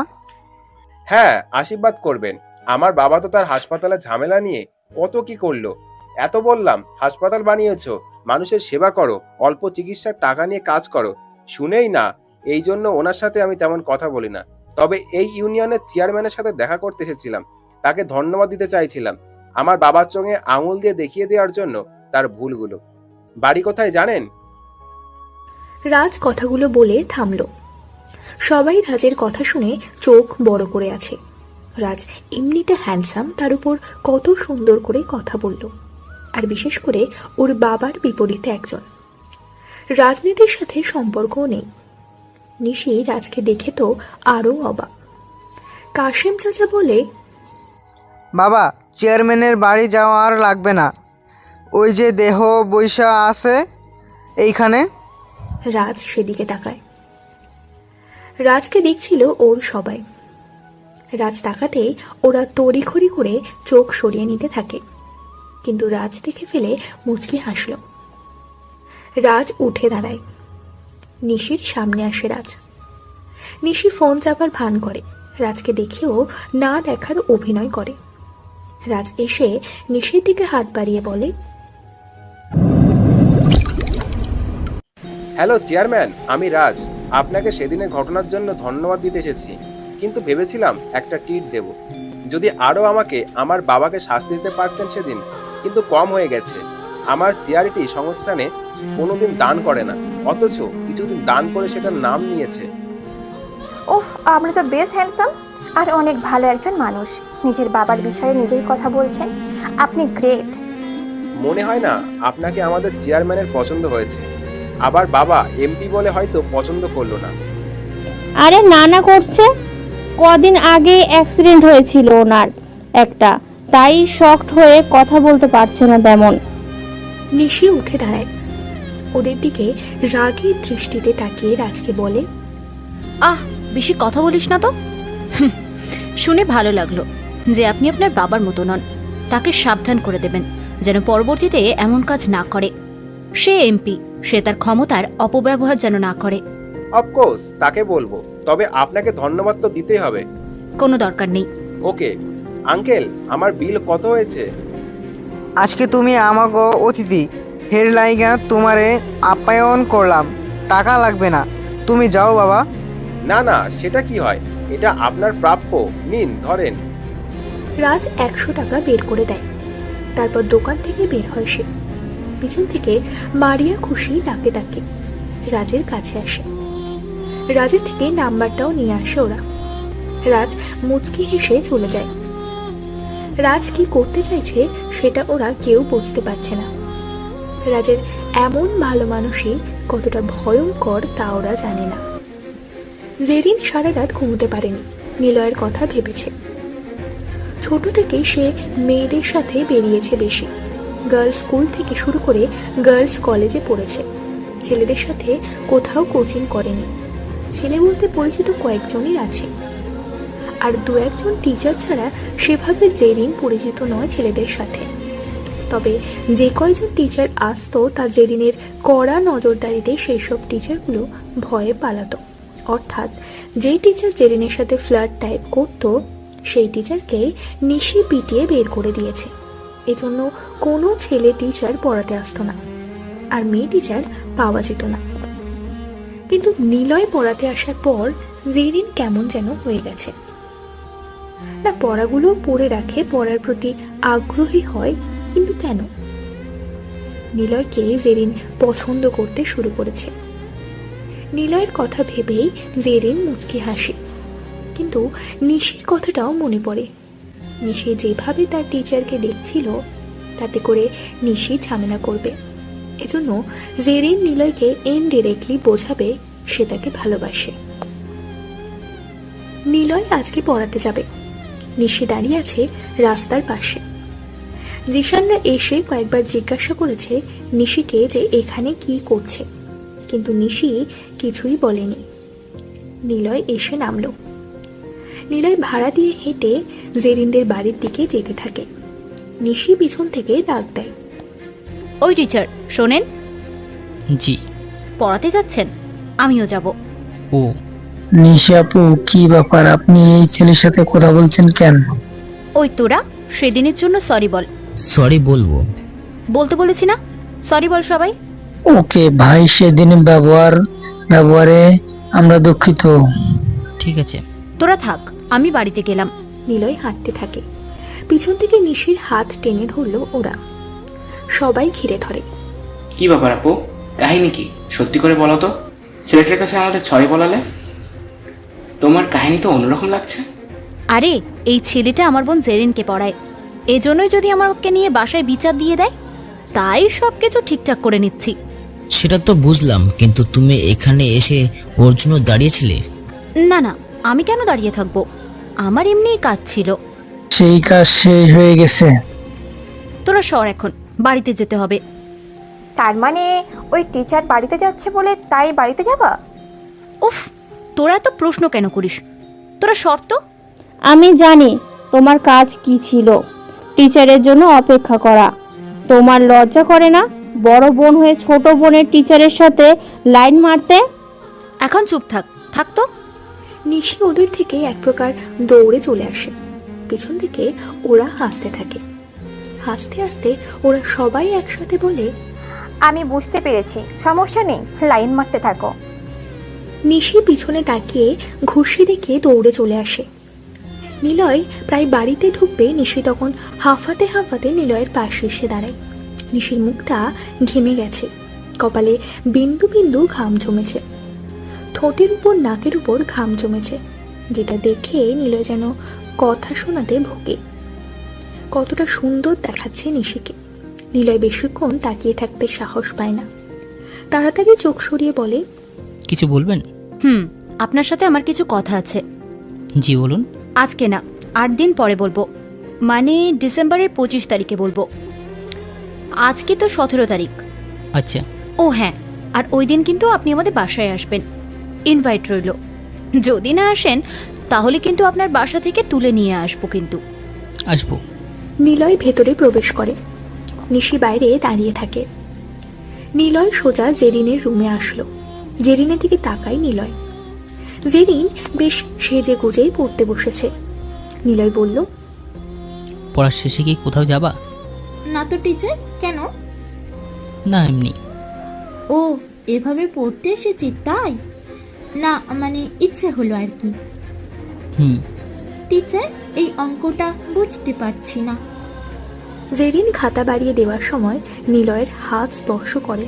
হ্যাঁ আশীর্বাদ করবেন। আমার বাবা তো তার হাসপাতালে ঝামেলা নিয়ে কত কি করলো। এত বললাম হাসপাতাল বানিয়েছো, মানুষের সেবা করো, অল্প চিকিৎসার টাকা নিয়ে কাজ করো, শুনেই না। এই জন্য ওনার সাথে আমি তেমন কথা বলি না। তবে এই ইউনিয়নের চেয়ারম্যানের সাথে দেখা করতে এসেছিলাম, তাকে ধন্যবাদ দিতে চাইছিলাম আমার বাবার চোখে আঙুল দিয়ে দেখিয়ে দেওয়ার জন্য তার ভুলগুলো। বাড়ি কোথায় জানেন? রাজ কথাগুলো বলে থামলো। সবাই রাজের কথা শুনে চোখ বড় করে আছে। রাজ এমনিতে হ্যান্ডসাম, তার উপর কত সুন্দর করে কথা বলল, আর বিশেষ করে ওর বাবার বিপরীতে একজন। রাজনীতির সাথে সম্পর্কও নেই। নিশি রাজকে দেখে তো আরো অবাক। কাশেম চাচা বলে, বাবা চেয়ারম্যানের বাড়ি যাওয়া আর লাগবে না, ওই যে দেহ বৈশা আছে এইখানে। রাজ সেদিকে তাকায়। রাজকে দেখছিল ওর সবাই। রাজ তাকাতেই ওরা তড়িঘড়ি করে চোখ সরিয়ে নিতে থাকে, কিন্তু রাজ দেখে ফেলে মুচকি হাসল। রাজ উঠে দাঁড়ায়। নিশির সামনে আসে রাজ। নিশি ফোন চাপার ভান করে, রাজকে দেখেও না দেখার অভিনয় করে। রাজ এসে নিশির দিকে হাত বাড়িয়ে বলে, হ্যালো চেয়ারম্যান, আমি রাজ। আপনাকে সেদিনের ঘটনার জন্য ধন্যবাদ দিতে এসেছি, কিন্তু ভেবেছিলাম একটা ট্রিট দেব। যদি আরও আমাকে আমার বাবাকে শাস্তি দিতে পারতেন সেদিন, কিন্তু কম হয়ে গেছে। আমার চ্যারিটি সংস্থানে কোনোদিন দান করে না, অথচ কিছুদিন দান করে সেটার নাম নিয়েছে। ওহ, আপনি তো বেশ হ্যান্ডসাম আর অনেক ভালো একজন মানুষ। নিজের বাবার বিষয়ে নিজেই কথা বলছেন, আপনি গ্রেট। মনে হয় না আপনাকে আমাদের চেয়ারম্যানের পছন্দ হয়েছে। আবার বাবা এমপি বলে হয়তো পছন্দ করলো না। আরে না করছে, কদিন আগে অ্যাক্সিডেন্ট হয়েছিল ওনার একটা, তাই শকড হয়ে কথা বলতে পারছে না তেমন। নিশি উঠে দাঁড়ায়। ওদের দিকে রাগী দৃষ্টিতে তাকিয়ে রাজকে বলে, আহ বেশি কথা বলিস না তো। শুনে ভালো লাগলো যে আপনি আপনার বাবার মতো নন। তাকে সাবধান করে দেবেন যেন পরবর্তীতে এমন কাজ না করে। সে এমপি, সে তার ক্ষমতার অপব্যবহার যেন না করে। অফকোর্স তাকে বলবো, তবে আপনাকে ধন্যবাদ তো দিতেই হবে। কোনো দরকার নেই। ওকে আঙ্কেল, আমার বিল কত হয়েছে? আজকে তুমি আমাগো অতিথি, হেডলাইগা তোমারে আপ্যায়ন করলাম, টাকা লাগবে না, তুমি যাও বাবা। না না, সেটা কি হয়? এটা আপনার প্রাপ্য, নিন ধরেন। রাজ 100 টাকা বের করে দেয়। তারপর দোকান থেকে বের হয় সে। পিছন থেকে মারিয়া খুশি ডাকে ডাকে রাজের কাছে আসে। রাজের থেকে নাম্বারটাও নিয়ে আসে ওরা। রাজ মুচকি হেসে চলে যায়। রাজ কি করতে চাইছে সেটা ওরা কেউ বুঝতে পারছে না। রাজের এমন ভালো মানুষই কতটা ভয়ঙ্কর তা ওরা জানে না। জেরিন সারা রাত ঘুমোতে পারেনি, নিলয়ের কথা ভেবেছে। ছোট থেকেই সে মেয়েদের সাথে বেরিয়েছে বেশি। গার্লস স্কুল থেকে শুরু করে গার্লস কলেজে পড়েছে, ছেলেদের সাথে কোথাও কোচিং করেনি। ছেলে বলতে পরিচিত কয়েকজনই আছে, আর দু একজন টিচার ছাড়া সেভাবে জেরিন পরিচিত নয় ছেলেদের সাথে। তবে যে কয়জন টিচার আসতো তা জেরিনের কড়া নজরদারিতে সেই সব টিচারগুলো ভয়ে পালাতো। অর্থাৎ যে টিচার জেরিনের সাথে ফ্লার্ট টাইপ করতো সেই টিচারকে নিশি পিটিয়ে বের করে দিয়েছে। এজন্য কোনো ছেলে টিচার পড়াতে আসতো না, আর মেয়ে টিচার পাওয়া যেত না। কিন্তু নিলয় পড়াতে আসার পর জেরিন কেমন যেন হয়ে গেছে। না পড়াগুলো পড়ে রাখে, পড়ার প্রতি আগ্রহী হয়, কিন্তু কেন? নিলয়কে জেরিন পছন্দ করতে শুরু করেছে। নিলয়ের কথা ভেবেই জেরিন মুচকি হাসে, কিন্তু নিশির কথাটাও মনে পড়ে। নিশি যেভাবে তার টিচারকে দেখছিল তাতে করে নিশি ঝামেলা করবে। এজন্য জেরিন নিলয়কে ইনডিরেক্টলি বোঝাবে সে তাকে ভালোবাসে। নিলয় আজকে পড়াতে যাবে। নিশি দাঁড়িয়ে আছে রাস্তার পাশে। জিশানরা এসে কয়েকবার জিজ্ঞাসা করেছে নিশিকে যে এখানে কি করছে, কিন্তু নিশি কিছুই বলেনি। নিলয় এসে নামলো। নিলয় ভাড়া দিয়ে হেঁটে জেরিনদের বাড়ির দিকে যেতে থাকে। নিশি পিছন থেকে ডাক দেয়, ওই টিচার শোনেন। জি। পড়াতে যাচ্ছেন? আমিও যাব। ও নিশি আপু, কি ব্যাপার? আপনি এই ছেলের সাথে কথা বলছেন কেন? ওই তোরা সেদিনের জন্য সরি বল। সরি বলবো? বলতে বলেছি না, সরি বল সবাই। ওকে ভাই, সেদিন ব্যবহারে আমরা দুঃখিত। ঠিক আছে। তোরা থাক, আমি বাড়িতে গেলাম। নিলয় হাঁটতে থাকে। পিছন থেকে নিশির হাত টেনে ধরলো ওরা। সবাই ঘিরে ধরে। কি ব্যাপার আপু, কাহিনী কি? সত্যি করে বলো তো। ছেলেটার কাছে আমাদের সরি বলালে? তোমার কাহিনী তো অন্যরকম লাগছে। আরে এই ছেলেটা আমার বোন জেরিনকে পড়ায়, এজন্যই যদি আমাকে নিয়ে বাসায় বিচার দিয়ে দেয়, তাই সবকিছু ঠিকঠাক করে নিচ্ছি। সেটা তো বুঝলাম, কিন্তু তুমি এখানে এসে ওর জন্য দাঁড়িয়েছিলে? না না, আমি কেন দাঁড়িয়ে থাকবো? আমার এমনিই কাজ ছিল। সেই কাজ শেষ হয়ে গেছে। তোরা সর, এখন বাড়িতে যেতে হবে। তার মানে ওই টিচার বাড়িতে যাচ্ছে বলে তাই বাড়িতে যাবা? উফ, তোরা এত প্রশ্ন কেন করিস? তোরা শর্ত। আমি জানি তোমার কাজ কি ছিল, টিচারের জন্য অপেক্ষা করা। তোমার লজ্জা করে না বড় বোন হয়ে ছোট বোনের টিচারের সাথে লাইন মারতে? এখন চুপ থাকতো। নিশি ওদের থেকে এক প্রকার দৌড়ে চলে আসে। পিছন থেকে ওরা হাসতে থাকে। হাসতে হাসতে ওরা সবাই একসাথে বলে, আমি বুঝতে পেরেছি, সমস্যা নেই, লাইন মারতে থাকো। নিশি পিছনে তাকিয়ে ঘুষি দেখে দৌড়ে চলে আসে। নিলয় প্রায় বাড়িতে ঢুকবে, নিশি তখন হাঁফাতে হাঁফাতে নিলয়ের পাশে এসে দাঁড়ায়। নিশির মুখটা ঘেমে গেছে, কপালে বিন্দু বিন্দু ঘাম জমেছে, ঠোঁটের উপর নাকের উপর ঘাম জমেছে, যেটা দেখে নিলয় যেন কথা শোনাতে ভোগে। কতটা সুন্দর দেখাচ্ছে নিশিকে। নিলয় বেশিক্ষণ তাকিয়ে থাকতে সাহস পায় না, তাড়াতাড়ি চোখ সরিয়ে বলে, কিছু বলবেন? আপনার সাথে আমার কিছু কথা আছে। জি বলুন। আজকে না, 8 দিন পরে বলবো, মানে ডিসেম্বরের 25 তারিখে বলবো। আজকে তো 17 তারিখ। আচ্ছা। ও হ্যাঁ, আর ওই দিন কিন্তু আপনি আমাদের বাসায় আসবেন, ইনভাইট রইল। যদি না আসেন তাহলে কিন্তু আপনার বাসা থেকে তুলে নিয়ে আসবো। কিন্তু আসবো। নিলয় ভেতরে প্রবেশ করে। নিশি বাইরে দাঁড়িয়ে থাকে। নিলয় সোজা জেরিনের রুমে আসলো। জেরিনের দিকে তাকায় নিলয়। জেরিন বেশ সেজে গুজেই পড়তে বসেছে। নিলয় বলল, পড়ার শেষে কি কোথাও যাবা? না তো টিচার, কেন? না এমনি। ও, এভাবে পড়তে এসেছি তাই? না মানে ইচ্ছে হলো আর কি। টিচার, এই অঙ্কটা বুঝতে পারছি না। জেরিন খাতা বাড়িয়ে দেওয়ার সময় নিলয়ের হাত স্পর্শ করে।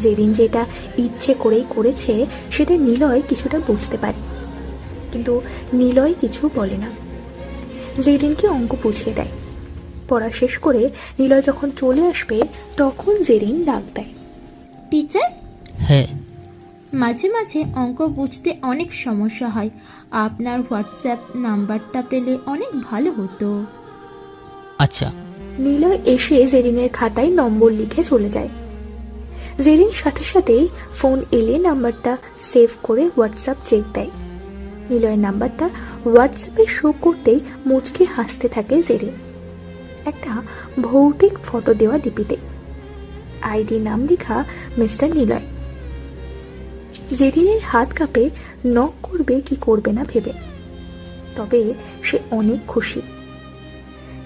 জেরিন যেটা ইচ্ছে করেই করেছে সেটা নিলয় কিছুটা বুঝতে পারে, কিন্তু নিলয় কিছু বলে না। জেরিনকে অঙ্ক বুঝিয়ে দেয়। পড়া শেষ করে নিলয় যখন চলে আসবে তখন জেরিন ডাক দেয়, টিচার। হ্যাঁ। মাঝে মাঝে অঙ্ক বুঝতে অনেক সমস্যা হয়। আপনার হোয়াটসঅ্যাপ নাম্বারটা পেলে অনেক ভালো হতো। আচ্ছা। নিলয় এসে জেরিনের খাতায় নম্বর লিখে চলে যায়। জেরিন সাথে সাথেই ফোন এলে নাম্বারটা সেভ করে হোয়াটসঅ্যাপ চেক দেয়। নিলয়ের নাম্বারটা হোয়াটসঅ্যাপে শো করতেই মুচকি হাসতে থাকে জেরিন। একটা ভৌতিক ফটো দেওয়া ডিপিতে আইডি নাম লেখা মিস্টার নিলয়। জেরিনের হাত কাঁপে, নক করবে কি করবে না ভেবে। তবে সে অনেক খুশি।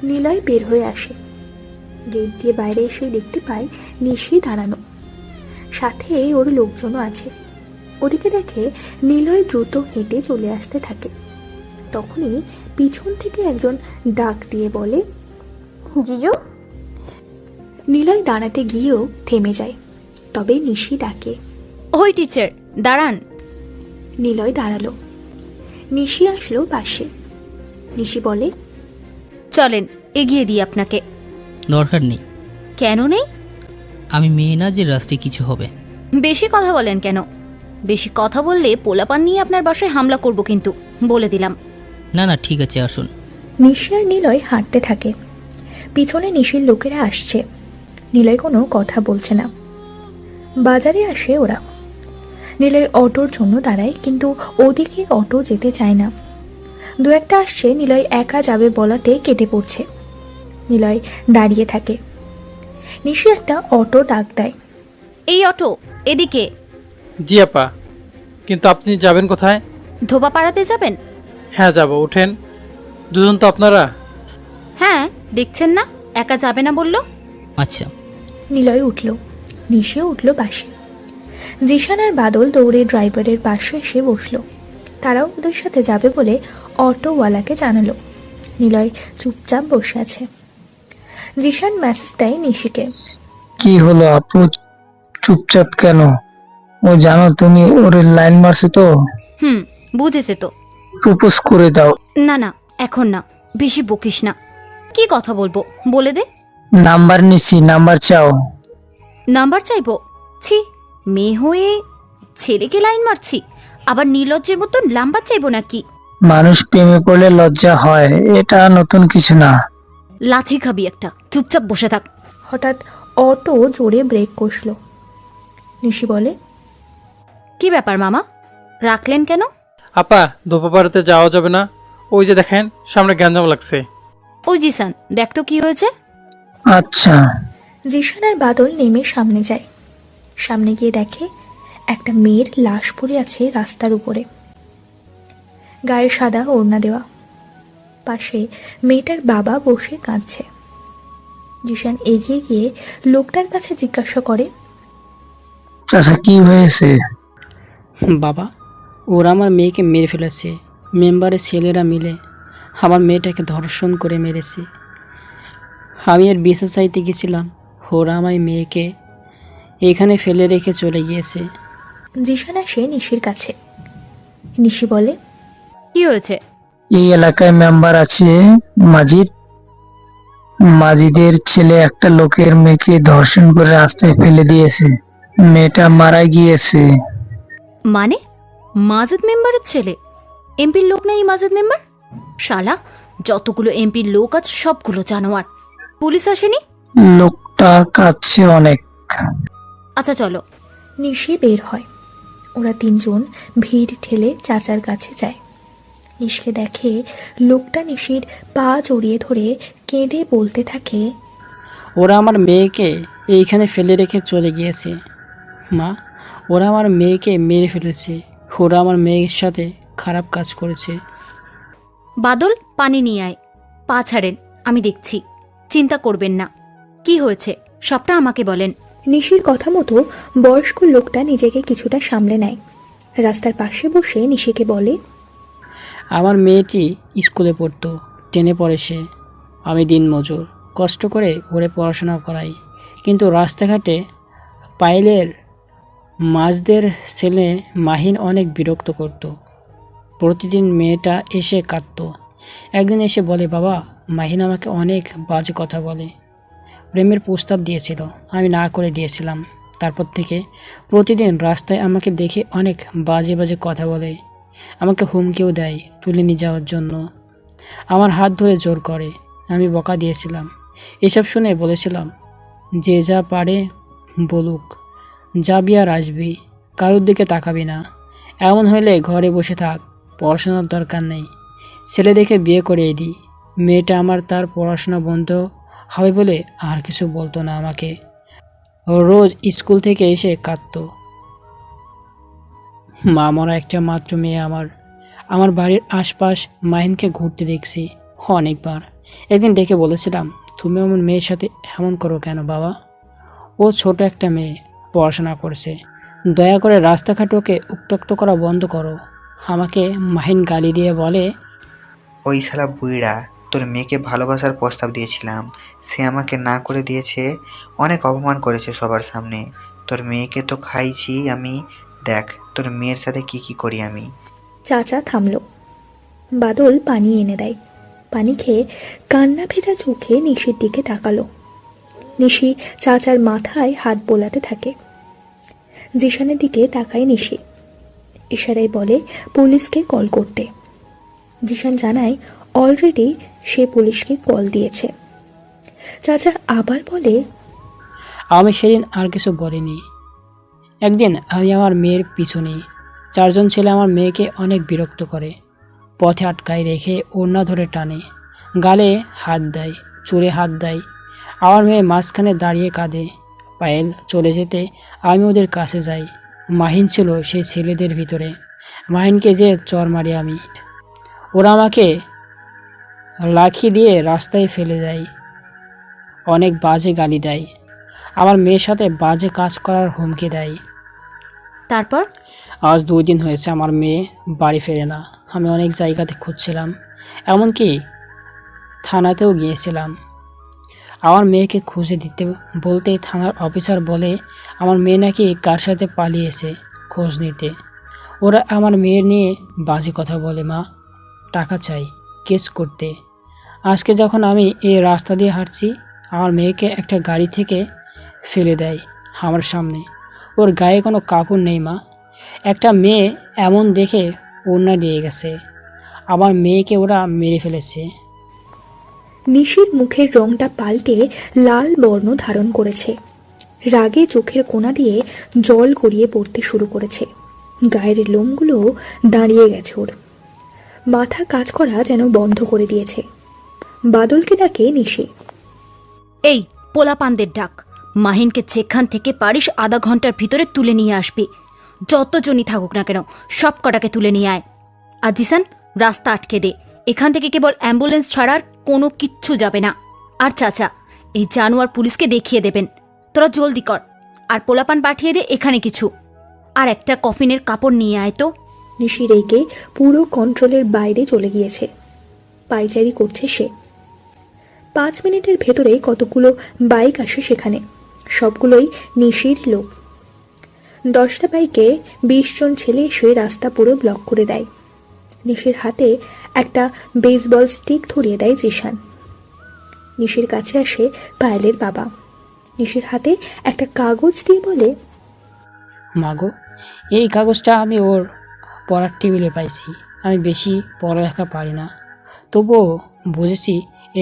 নিলয় বের হয়ে আসে। গেট দিয়ে বাইরে এসে দেখতে পায় নিশি দাঁড়ানো, সাথে ওর লোকজনও আছে। ওদিকে দেখে নিলয় দ্রুত হেঁটে চলে আসতে থাকে। তখনই পিছন থেকে একজন ডাক দিয়ে বলে, জিজু। নিলয় দাঁড়াতে গিয়েও থেমে যায়। তবে নিশি ডাকে, ওই টিচার দাঁড়ান। নিলয় দাঁড়ালো। নিশি আসলো পাশে। নিশি বলে, চলেন এগিয়ে দিই আপনাকে। দরকার নেই। কেন নেই? আমি মেয়ে না যে রাস্তায় কিছু হবে। বেশি কথা বলেন কেন? বেশি কথা বললে পোলাপান নিয়ে আপনার বাসায় হামলা করব কিন্তু, বলে দিলাম। না না ঠিক আছে, আসুন। নিশি আর নিলয় হাঁটতে থাকে। পিছনে নিশির লোকেরা আসছে। নিলয় কোনো কথা বলছে না। বাজারে আসে ওরা। নিলয় অটোর জন্য দাঁড়ায়, কিন্তু ওদিকে অটো যেতে চায় না। দু একটা আসছে, নিলয় একা যাবে বলাতে কেটে পড়ছে। নিলয় দাঁড়িয়ে থাকে। নিশি একটা অটো ডাক দেয়। এই অটো এদিকে। জি আপা, কিন্তু আপনি যাবেন কোথায়? ধোবা পাড়াতে যাবেন? হ্যাঁ যাব, উঠেন। দুজন তো আপনারা? হ্যাঁ, দেখছেন না একা যাবে না বললো। আচ্ছা। নিলয় উঠল। নিশিও উঠল পাশে। জিশান আর বাদল দৌড়ে ড্রাইভারের পাশে এসে বসলো। তারাও ওদের সাথে যাবে বলে অটোওয়ালাকে জানালো। নিলয় চুপচাপ বসে আছে। জিশান মেসেজ দেয় নিশিকে, কি হলো আপু, চুপচাপ কেন? ও জানো তুমি ওর লাইন মারছে তো। বুঝেছে তো। প্রপোজ করে দাও। না না এখন না, বেশি বকিস না। কি কথা বলবো বলে দে। নাম্বার নিছি, নাম্বার চাও। নাম্বার চাইবো? ছি, মেয়ে হয়ে ছেলেকে লাইন মারছি, আবার নির্লজ্জের মতন নাম্বার চাইবো নাকি? মানুষ প্রেমে পড়লে লজ্জা হয়, এটা নতুন কিছু না। লাথি খাবি একটা, চুপচাপ বসে থাক। হঠাৎ অটো জোরে ব্রেক কষল। নিশি বলে, কি ব্যাপার মামা, রাখলেন কেন? আপা, ধোপাপাড়াতে যাওয়া যাবে না। ওই যে দেখেন সামনে গ্যাঞ্জাম লাগছে। ওই জিসান, দেখ তো কি হয়েছে। আচ্ছা। জিশান আর বাদল নেমে সামনে যায়। সামনে গিয়ে দেখে একটা মেয়ের লাশ পড়ে আছে রাস্তার উপরে, গায়ে সাদা ওড়না দেওয়া। পাশে মেয়েটার বাবা বসে কাঁদছে। জিশান এগিয়ে গিয়ে লোকটার কাছে জিজ্ঞাসা করে, চাচা কি হয়েছে? বাবা, ওরা আমার মেয়েকে মেরে ফেলেছে। মেম্বারের ছেলেরা মিলে আমার মেয়েটাকে ধর্ষণ করে মেরেছে। আমি এর বিচার চাইতে গেছিলাম, ওরা আমার মেয়েকে এখানে ফেলে রেখে চলে গিয়েছে। জিশান আসে নিশির কাছে। নিশি বলে, কি হয়েছে? এই এলাকায় মেম্বার আছে মাজিদ। মাজিদের ছেলে একটা লোকের মেয়েকে ধর্ষণ করে রাস্তায় ফেলে দিয়েছে। মেয়েটা মারা গিয়েছে। মানে মাজিদ মেম্বারের ছেলে? এমপির লোক না এই মাজিদ মেম্বার? শালা, যতগুলো এমপির লোক আছে সবগুলো জানোয়ার। পুলিশ আসেনি? লোকটা কাঁদছে অনেক। আচ্ছা চলো। নিশি বের হয়। ওরা তিনজন ভিড় ঠেলে চাচার কাছে যায়। নিশিকে দেখে লোকটা নিশির পা জড়িয়ে ধরে কেঁদে বলতে থাকে, ওরা আমার মেয়েকে এইখানে ফেলে রেখে চলে গিয়েছে। মা, ওরা আমার মেয়েকে মেরে ফেলেছে। ওরা আমার মেয়ের সাথে খারাপ কাজ করেছে। বাদল, পানি নিয়ে আয়। পা ছাড়েন, আমি দেখছি। চিন্তা করবেন না। কি হয়েছে সবটা আমাকে বলেন। নিশির কথা মতো বয়স্ক লোকটা নিজেকে কিছুটা সামলে নেয়। রাস্তার পাশে বসে নিশিকে বলে, আমার মেয়েটি স্কুলে পড়তো, 10-এ পড়ে সে। আমি দিনমজুর, কষ্ট করে ওরে পড়াশোনা করাই। কিন্তু রাস্তাঘাটে পাইলের মাঝদের ছেলে মাহিন অনেক বিরক্ত করত। প্রতিদিন মেয়েটা এসে কাঁদত। একদিন এসে বলে, বাবা, মাহিন আমাকে অনেক বাজে কথা বলে। প্রেমের প্রস্তাব দিয়েছিল, আমি না করে দিয়েছিলাম। তারপর থেকে প্রতিদিন রাস্তায় আমাকে দেখে অনেক বাজে বাজে কথা বলে, আমাকে হুমকিও দেয় তুলে নিয়ে যাওয়ার জন্য, আমার হাত ধরে জোর করে। আমি বকা দিয়েছিলাম, এসব শুনে বলেছিলাম যে যা পারে বলুক, যাবি আর আসবি, কারোর দিকে তাকাবি না, এমন হলে ঘরে বসে থাক, পড়াশোনার দরকার নেই, ছেলে দেখে বিয়ে করিয়ে দিই। মেয়েটা আমার তার পড়াশোনা বন্ধ হবে বলে আর কিছু বলতো না আমাকে। রোজ স্কুল থেকে এসে কাঁদতো। মা মরা একটা মাত্র মেয়ে আমার বাড়ির আশপাশ মাহিনকে ঘুরতে দেখছি অনেকবার। একদিন ডেকে বলেছিলাম, তুমি আমার মেয়ের সাথে এমন করো কেন বাবা? ও ছোট একটা মেয়ে, পড়াশোনা করছে, দয়া করে রাস্তাঘাট ওকে উত্ত্যক্ত করা বন্ধ করো। আমাকে মাহিন গালি দিয়ে বলে, ওই শালা বুইড়া, তোর মেয়েকে ভালোবাসার প্রস্তাব দিয়েছিলাম, সে আমাকে না করে দিয়েছে, অনেক অপমান করেছে সবার সামনে। তোর মেয়েকে তো খাইছি আমি, দেখ তোর মেয়ের সাথে কি কি করি আমি। চাচা থামলো। বাদল পানি এনে দেয়। পানি খেয়ে কান্না ভেজা চোখে নিশির দিকে তাকালো। নিশি চাচার মাথায় হাত বোলাতে থাকে। জিশানের দিকে তাকায় নিশি, ইশারায় বলে পুলিশকে কল করতে। জিশান জানায় অলরেডি সে পুলিশকে কল দিয়েছে। চাচা আবার বলে, আমি সেদিন আর কিছু বলিনি। একদিন আমি আমার মেয়ের পিছনে, 4 জন ছেলে আমার মেয়েকে অনেক বিরক্ত করে, পথে আটকায় রেখে ওড়না ধরে টানে, গালে হাত দেয়, চুলে হাত দেয়। আমার মেয়ে মাঝখানে দাঁড়িয়ে কাঁদে। পায়েল চলে যেতে আমি ওদের কাছে যাই। মাহিন ছিল সেই ছেলেদের ভিতরে। মাহিনকে যে চর মারি আমি। ওরা আমাকে লাঠি দিয়ে রাস্তায় ফেলে দেয়, অনেক বাজে গালি দেয়, আমার মেয়ের সাথে বাজে কাজ করার হুমকি দেয়। তারপর আজ 2 দিন হয়েছে আমার মেয়ে বাড়ি ফেরে না। আমি অনেক জায়গাতে খুঁজছিলাম, এমনকি থানাতেও গিয়েছিলাম আমার মেয়েকে খুঁজে দিতে বলতে। থানার অফিসার বলে আমার মেয়ে নাকি কার সাথে পালিয়েছে খোঁজ নিতে। ওরা আমার মেয়ের নিয়ে বাজে কথা বলে, মা টাকা চাই কেস করতে। আজকে যখন আমি এই রাস্তা দিয়ে হাঁটছি, আমার মেয়েকে একটা গাড়ি থেকে ফেলে দেয় আমার সামনে। ওর গায়ে কোনো কাপড় নেই মা, একটা মেয়ে এমন দেখে ওড়না দিয়ে গেছে। আমার মেয়েকে ওরা মেরে ফেলেছে। নিশির মুখের রংটা পাল্টে লাল বর্ণ ধারণ করেছে। রাগে চোখের কোণা দিয়ে জল গড়িয়ে পড়তে শুরু করেছে। গায়ের লোমগুলো দাঁড়িয়ে গেছে ওর। মাথা কাজ করা যেন বন্ধ করে দিয়েছে। বাদলকে ডাকে নিশি। এই পোলাপানদের ডাক, মাহিনকে যেখান থেকে পারিস আধা ঘন্টার ভিতরে তুলে নিয়ে আসবি। যতজনই থাকুক না কেন সব কটাকে তুলে নিয়ে আয়। আর জিসান, রাস্তা আটকে দে, এখান থেকে কেবল অ্যাম্বুলেন্স ছাড়ার কোনো কিচ্ছু যাবে না। আর চাচা, এই জানোয়ার পুলিশকে দেখিয়ে দেবেন। তোরা জলদি কর, আর পোলাপান পাঠিয়ে দে এখানে কিছু, আর একটা কফিনের কাপড় নিয়ে আয় তো। নিশি রেগে পুরো কন্ট্রোলের বাইরে চলে গিয়েছে। পায়চারি করছে সে। 5 মিনিটের ভেতরে কতগুলো বাইক আসে সেখানে, সবগুলোই নিশির লোক। 10টা বাইকে 20 জন ছেলে এসে রাস্তা পুরো ব্লক করে দেয়। নিশির হাতে একটা বেসবল স্টিক ধরিয়ে দেয় জিশান। নিশির কাছে আসে পায়েলের বাবা। নিশির হাতে একটা কাগজ দিয়ে বলে, মাগো, এই কাগজটা আমি ওর পড়ার টেবিলে পাইছি। আমি বেশি পড়ালেখা পারি না, তবুও বুঝেছি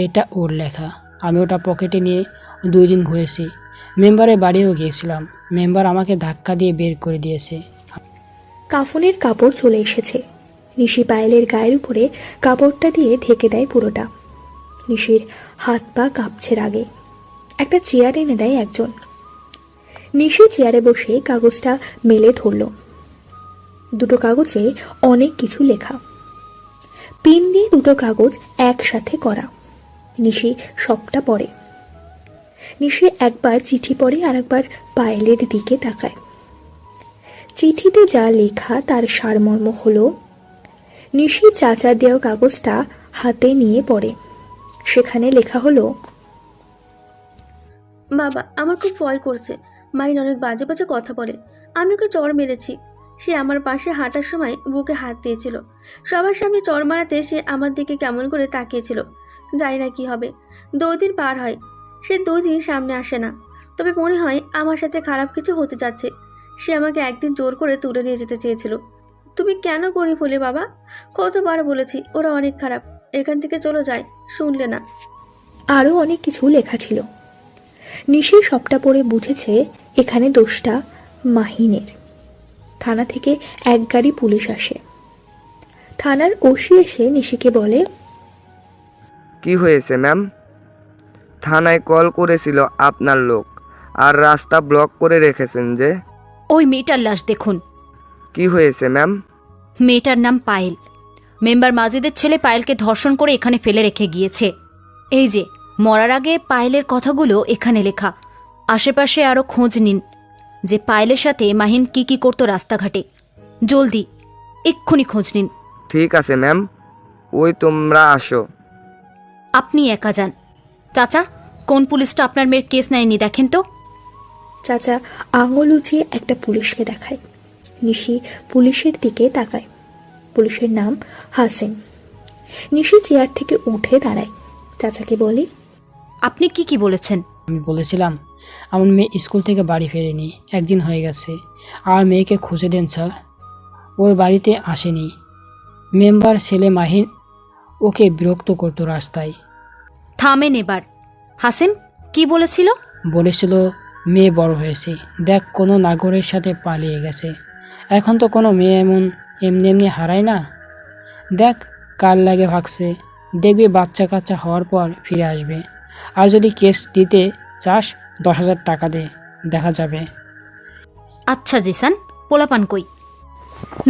এটা ওর লেখা। আমি ওটা পকেটে নিয়ে 2 দিন ঘুরেছি, মেম্বারের বাড়িও গিয়েছিলাম। মেম্বার আমাকে ধাক্কা দিয়ে বের করে দিয়েছে। কাফনের কাপড় চলে এসেছে। নিশি পায়েলের গায়ের উপরে কাপড়টা দিয়ে ঢেকে দেয় পুরোটা। নিশির হাত পা কাঁপছে রাগে। একটা চেয়ার এনে দেয় একজন। নিশি চেয়ারে বসে কাগজটা মেলে ধরল। 2টো কাগজে অনেক কিছু লেখা, পিন দিয়ে 2টো কাগজ একসাথে করা। নিশি সবটা পড়ে। নিশি একবার চিঠি পড়ে আর একবার পায়েলের দিকে তাকায়। চিঠিতে যা লেখা তার সারমর্ম হলো, নিশি চাচার দেওয়া কাগজটা হাতে নিয়ে পড়ে। সেখানে লেখা হলো, বাবা, আমার খুব ভয় করছে। মাইন অনেক বাজে বাজে কথা বলে। আমি ওকে চড় মেরেছি। সে আমার পাশে হাঁটার সময় বুকে হাত দিয়েছিল। সবার সামনে চড় মারাতে সে আমার দিকে কেমন করে তাকিয়েছিল। জানি না কি হবে। 2 দিন পার হয়, সে 2 দিন সামনে আসে না। তবে মনে হয় আমার সাথে খারাপ কিছু হতে যাচ্ছে। সে আমাকে একদিন জোর করে তুলে নিয়ে যেতে চেয়েছিল। তুমি কেন গরিব হলে বাবা? কতবার বলেছি ওরা অনেক খারাপ, এখান থেকে চলে যায়, শুনলে না। আরও অনেক কিছু লেখা ছিল। নিশি সবটা পড়ে বুঝেছে এখানে দোষটা মাহিনের। থানা থেকে এক গাড়ি পুলিশ আসে। থানার ওসি এসে নিশিকে বলে, কি হয়েছে ম্যাম? থানায় কল করেছিল আপনার লোক, আর রাস্তা ব্লক করে রেখেছেন যে। ওই মেয়েটার লাশ দেখুন। কি হয়েছে ম্যাম? মেয়েটার নাম পায়েল। মেম্বার মাজিদের ছেলে পায়েলকে ধর্ষণ করে এখানে ফেলে রেখে গিয়েছে। এই যে মরার আগে পায়েলের কথাগুলো এখানে লেখা। আশেপাশে আরও খোঁজ নিন যে পায়েলের সাথে মাহিন কি কি করতো রাস্তাঘাটে। জলদি, এক্ষুনি খোঁজ নিন। ঠিক আছে ম্যাম, ওই তোমরা আসো। আপনি একা যান। চাচা, কোন পুলিশটা আপনার মেয়ের কেস নেয়নি দেখেন তো। চাচা আঙুল উঁচিয়ে একটা পুলিশকে দেখায়। নিশি পুলিশের দিকে তাকায়। পুলিশের নাম হাসিন। নিশি চেয়ার থেকে উঠে দাঁড়ায়। চাচাকে বলে, আপনি কি কি বলেছেন? আমি বলেছিলাম আমার মেয়ে স্কুল থেকে বাড়ি ফেরেনি, একদিন হয়ে গেছে। আর মেয়েকে খুঁজে দেন স্যার, ওর বাড়িতে আসেনি। মেম্বার ছেলে মাহিন ওকে বিরক্ত করতো রাস্তায়। থামেন এবার। হাসিম কি বলেছিল? বলেছিল মেয়ে বড় হয়েছে, দেখ কোনো নাগরের সাথে পালিয়ে গেছে। এখন তো কোনো মেয়ে এমনি এমনি হারায় না। দেখ কার লাগে ভাগছে, দেখবি বাচ্চা কাচ্চা হওয়ার পর ফিরে আসবে। আর যদি কেস দিতে চাস 10,000 টাকা দে, দেখা যাবে। আচ্ছা জিসান, পোলাপান কই?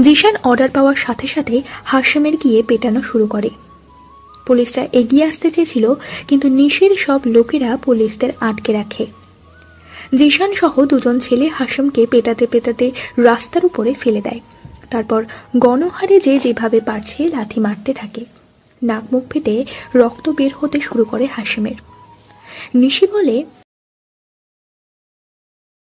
জিশান অর্ডার পাওয়ার সাথে সাথে হাসিমের গিয়ে পেটানো শুরু করে। পুলিশরা এগিয়ে আসতে চেয়েছিল, কিন্তু নিশির সব লোকেরা পুলিশদের আটকে রাখে। জিশান সহ দুজন ছেলে হাসিমকে পেটাতে পেটাতে রাস্তার উপরে ফেলে দেয়। তারপর গণহারে যে যেভাবে পারছে লাথি মারতে থাকে। নাক মুখ ফেটে রক্ত বের হতে শুরু করে হাসিমের। নিশি বলে,